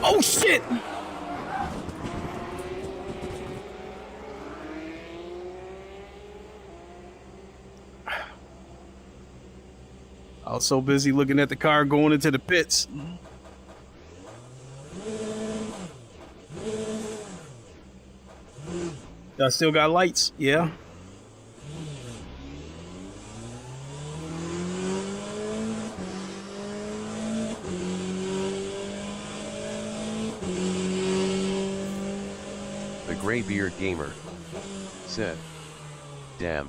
Oh shit! I was so busy looking at the car going into the pits. I still got lights. Yeah. The Graybeard Gamer said, damn.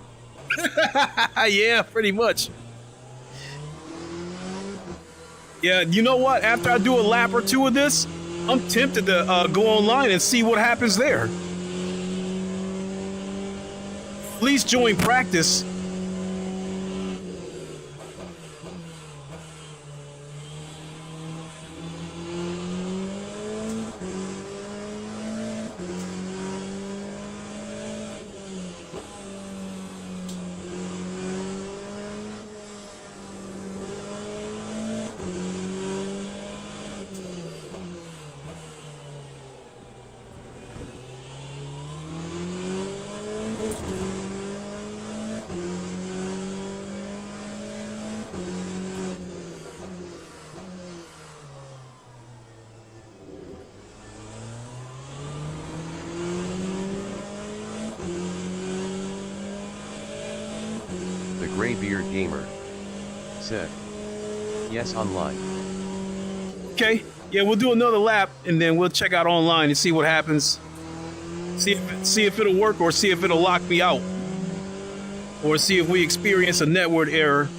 Yeah, pretty much. Yeah, you know what? After I do a lap or two of this, I'm tempted to go online and see what happens there. At least join practice. The Graybeard Gamer said, yes, online. Okay, yeah, we'll do another lap and then we'll check out online and see what happens. See if it'll work or see if it'll lock me out. Or see if we experience a network error.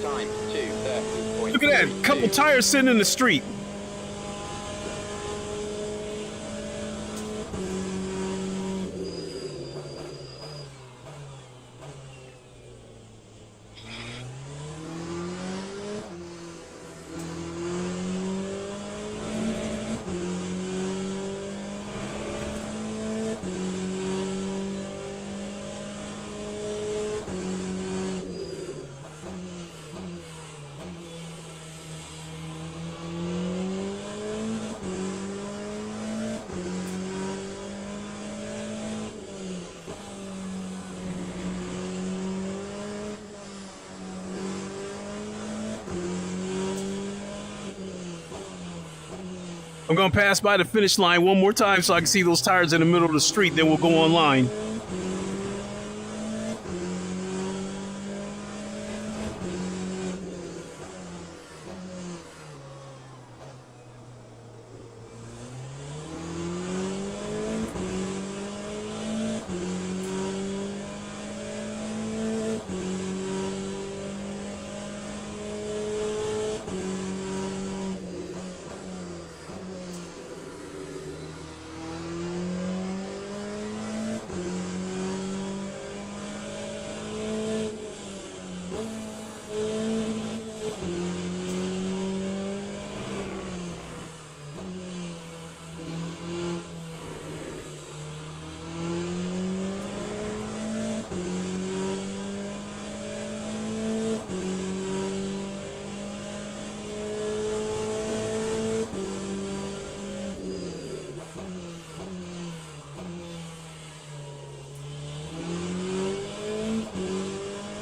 Time 2:30.32. Look at that, couple tires sitting in the street. I'm gonna pass by the finish line one more time so I can see those tires in the middle of the street, then we'll go online.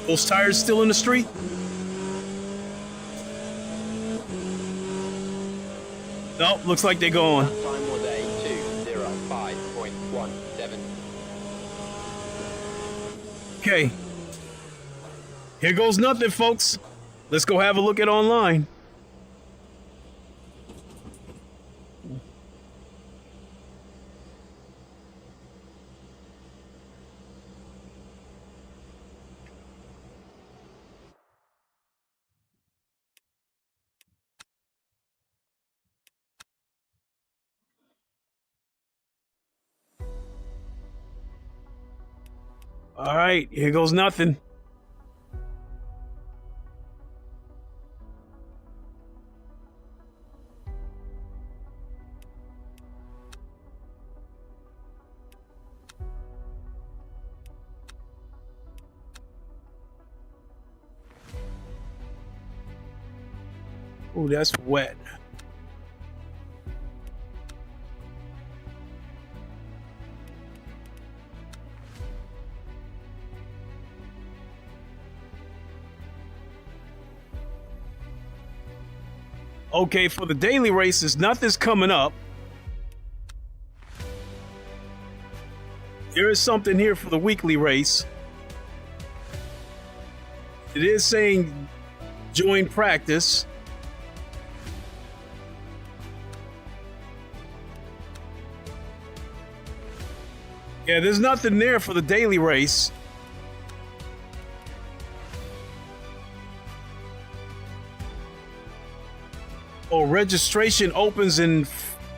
Those tires still in the street? Nope, looks like they're gone. Time was a 2:05.17. Okay. Here goes nothing, folks. Let's go have a look at online. All right, here goes nothing. Oh, that's wet. Okay, for the daily races, nothing's coming up. There is something here for the weekly race. It is saying join practice. Yeah, there's nothing there for the daily race. Oh, registration opens in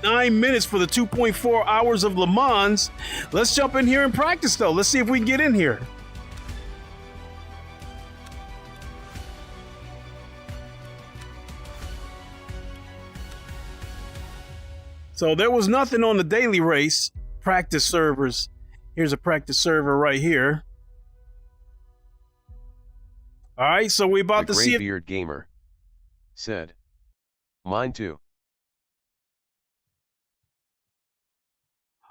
9 minutes for the 2.4 hours of Le Mans. Let's jump in here and practice, though. Let's see if we can get in here. So there was nothing on the daily race. Practice servers. Here's a practice server right here. All right, so we're about to see it. Graybeard Gamer said, "Mine too."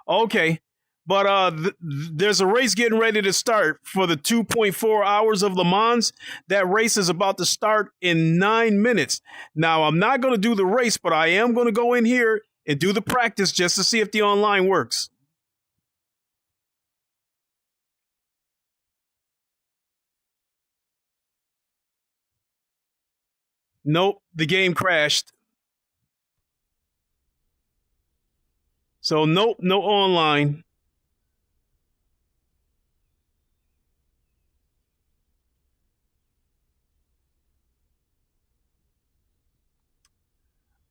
Okay, but there's a race getting ready to start for the 2.4 hours of Le Mans. That race is about to start in 9 minutes. Now, I'm not going to do the race, but I am going to go in here and do the practice just to see if the online works. Nope, the game crashed. So nope, no online.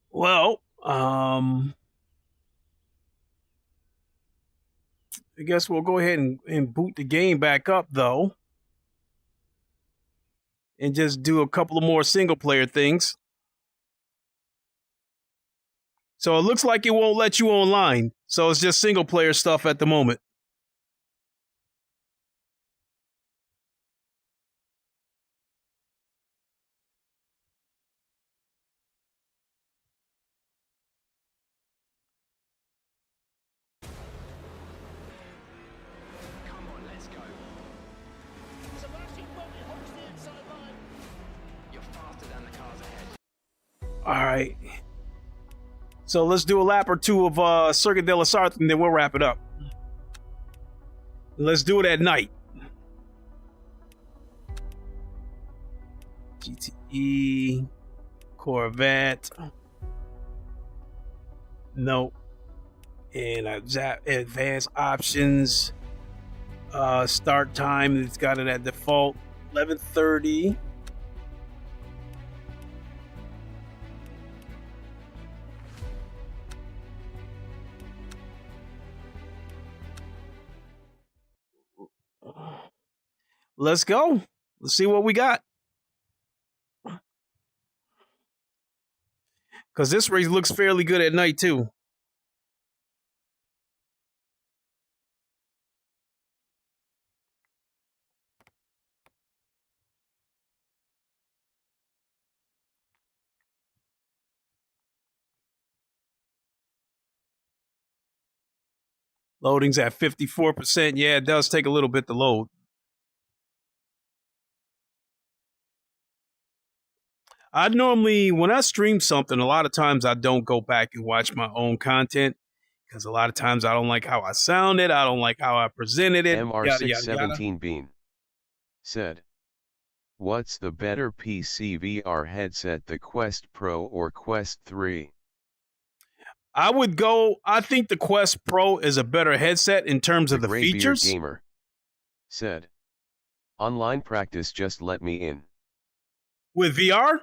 Well, I guess we'll go ahead and boot the game back up, though. And just do a couple of more single player things. So it looks like it won't let you online. So it's just single player stuff at the moment. All right. So let's do a lap or two of Circuit de la Sarthe, and then we'll wrap it up. Let's do it at night. GTE, Corvette. Nope. And advanced options. Start time, it's got it at default 11:30. Let's go. Let's see what we got. Because this race looks fairly good at night, too. Loading's at 54%. Yeah, it does take a little bit to load. I normally, when I stream something, a lot of times I don't go back and watch my own content because a lot of times I don't like how I sounded. I don't like how I presented it. MR617 Bean said, "What's the better PC VR headset, the Quest Pro or Quest 3? I think the Quest Pro is a better headset in terms of the features. Gamer said, "Online practice, just let me in." With VR?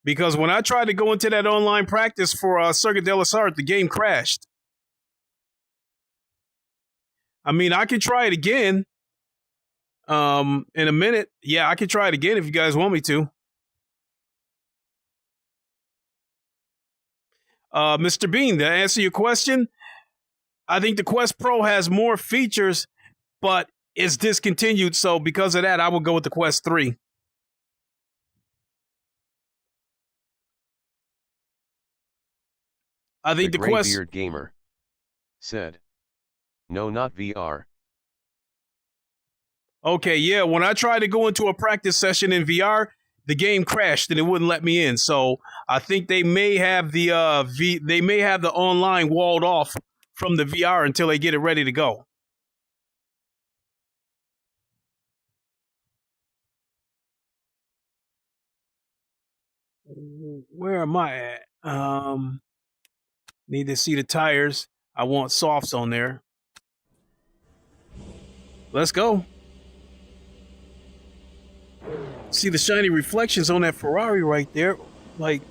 Because when I tried to go into that online practice for Circuit de la Sarthe, the game crashed. I mean, I could try it again in a minute. Yeah, I could try it again if you guys want me to. Mr. Bean, to answer your question, I think the Quest Pro has more features, but it's discontinued. So because of that, I would go with the Quest 3. I think the Quest. Graybeard Gamer said, "No, not VR." Okay, yeah. When I tried to go into a practice session in VR, the game crashed and it wouldn't let me in. So I think they may have the they may have the online walled off from the VR until they get it ready to go. Where am I at? Need to see the tires. I want softs on there. Let's go. See the shiny reflections on that Ferrari right there. Like,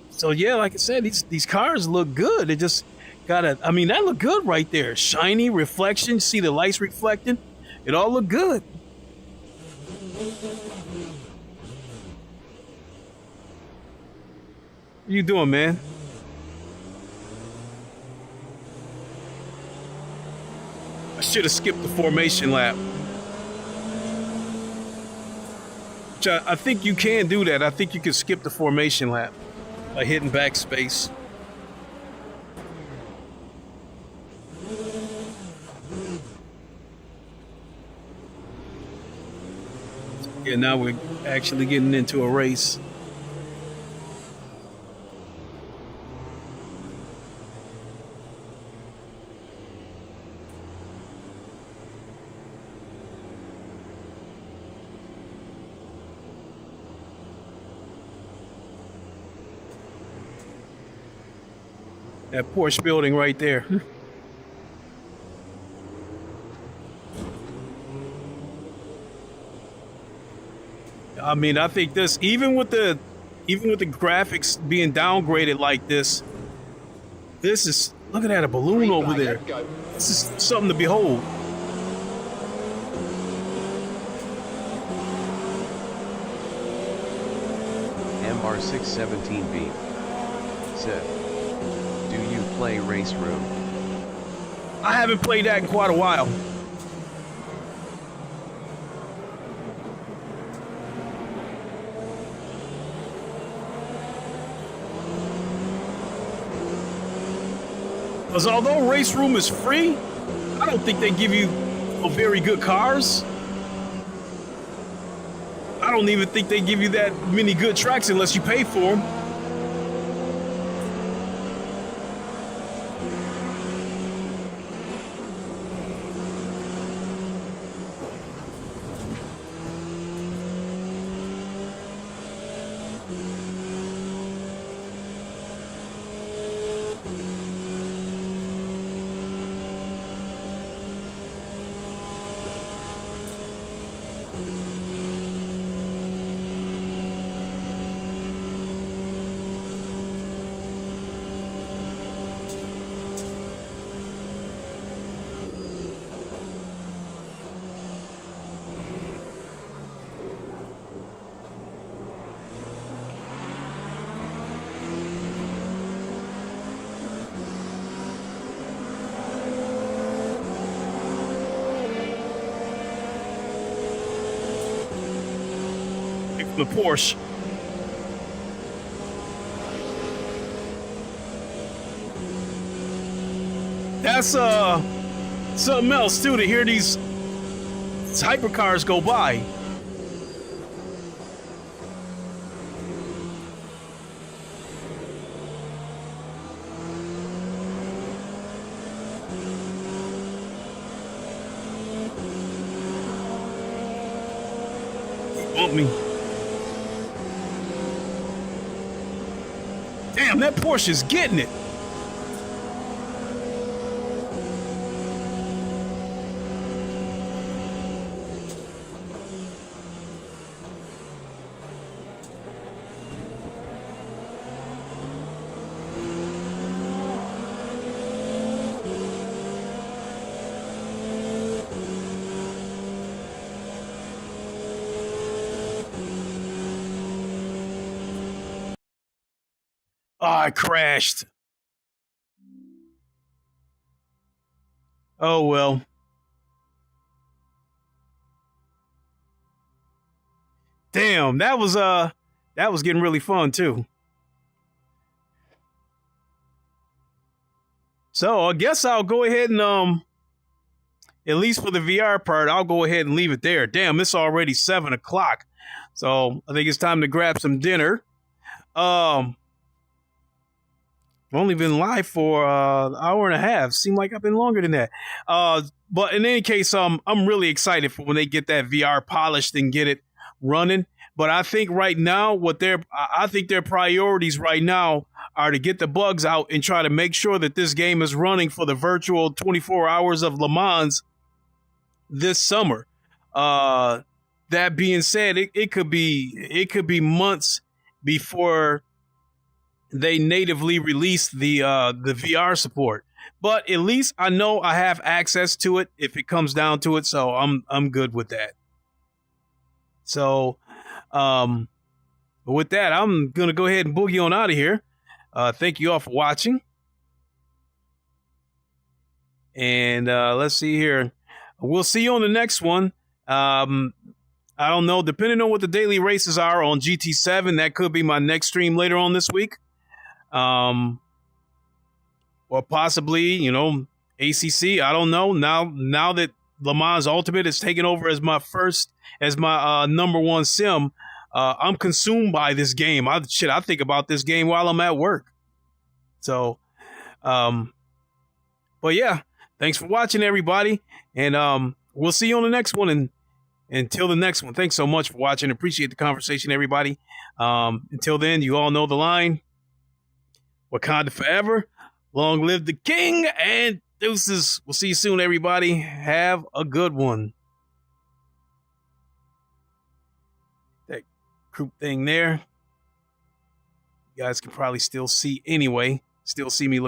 so yeah, like I said, these cars look good. They just gotta, I mean, that look good right there. Shiny reflection, see the lights reflecting. It all look good. What you doing, man? I should have skipped the formation lap. Which I think you can do that. I think you can skip the formation lap by hitting backspace. Yeah, now we're actually getting into a race. That Porsche building right there. I mean, I think this, even with the graphics being downgraded like this is, look at that, a balloon over there. This is something to behold. MR617B said, "Do you play Race Room?" I haven't played that in quite a while. Because although Race Room is free, I don't think they give you very good cars. I don't even think they give you that many good tracks unless you pay for them. The Porsche. That's something else too, to hear these hypercars go by. Bump me. Damn, that Porsche is getting it. Oh, I crashed. Oh, well. Damn, that was getting really fun too. So I guess I'll go ahead and at least for the VR part, I'll go ahead and leave it there. Damn, it's already 7 o'clock. So I think it's time to grab some dinner. I've only been live for an hour and a half. Seemed like I've been longer than that. But in any case, I'm really excited for when they get that VR polished and get it running. But I think right now, I think their priorities right now are to get the bugs out and try to make sure that this game is running for the virtual 24 hours of Le Mans this summer. That being said, it could be months before they natively release the VR support. But at least I know I have access to it if it comes down to it, so I'm good with that. So with that, I'm gonna go ahead and boogie on out of here. Thank you all for watching. And let's see here. We'll see you on the next one. I don't know, depending on what the daily races are on GT7, that could be my next stream later on this week. Or possibly, you know, ACC. I don't know. Now that Le Mans Ultimate is taking over as my number one sim, I'm consumed by this game. I think about this game while I'm at work. So, but yeah, thanks for watching, everybody, and we'll see you on the next one. And until the next one, thanks so much for watching. Appreciate the conversation, everybody. Until then, you all know the line. Wakanda forever. Long live the king, and deuces. We'll see you soon, everybody. Have a good one. That group thing there, you guys can probably still see anyway. Still see me look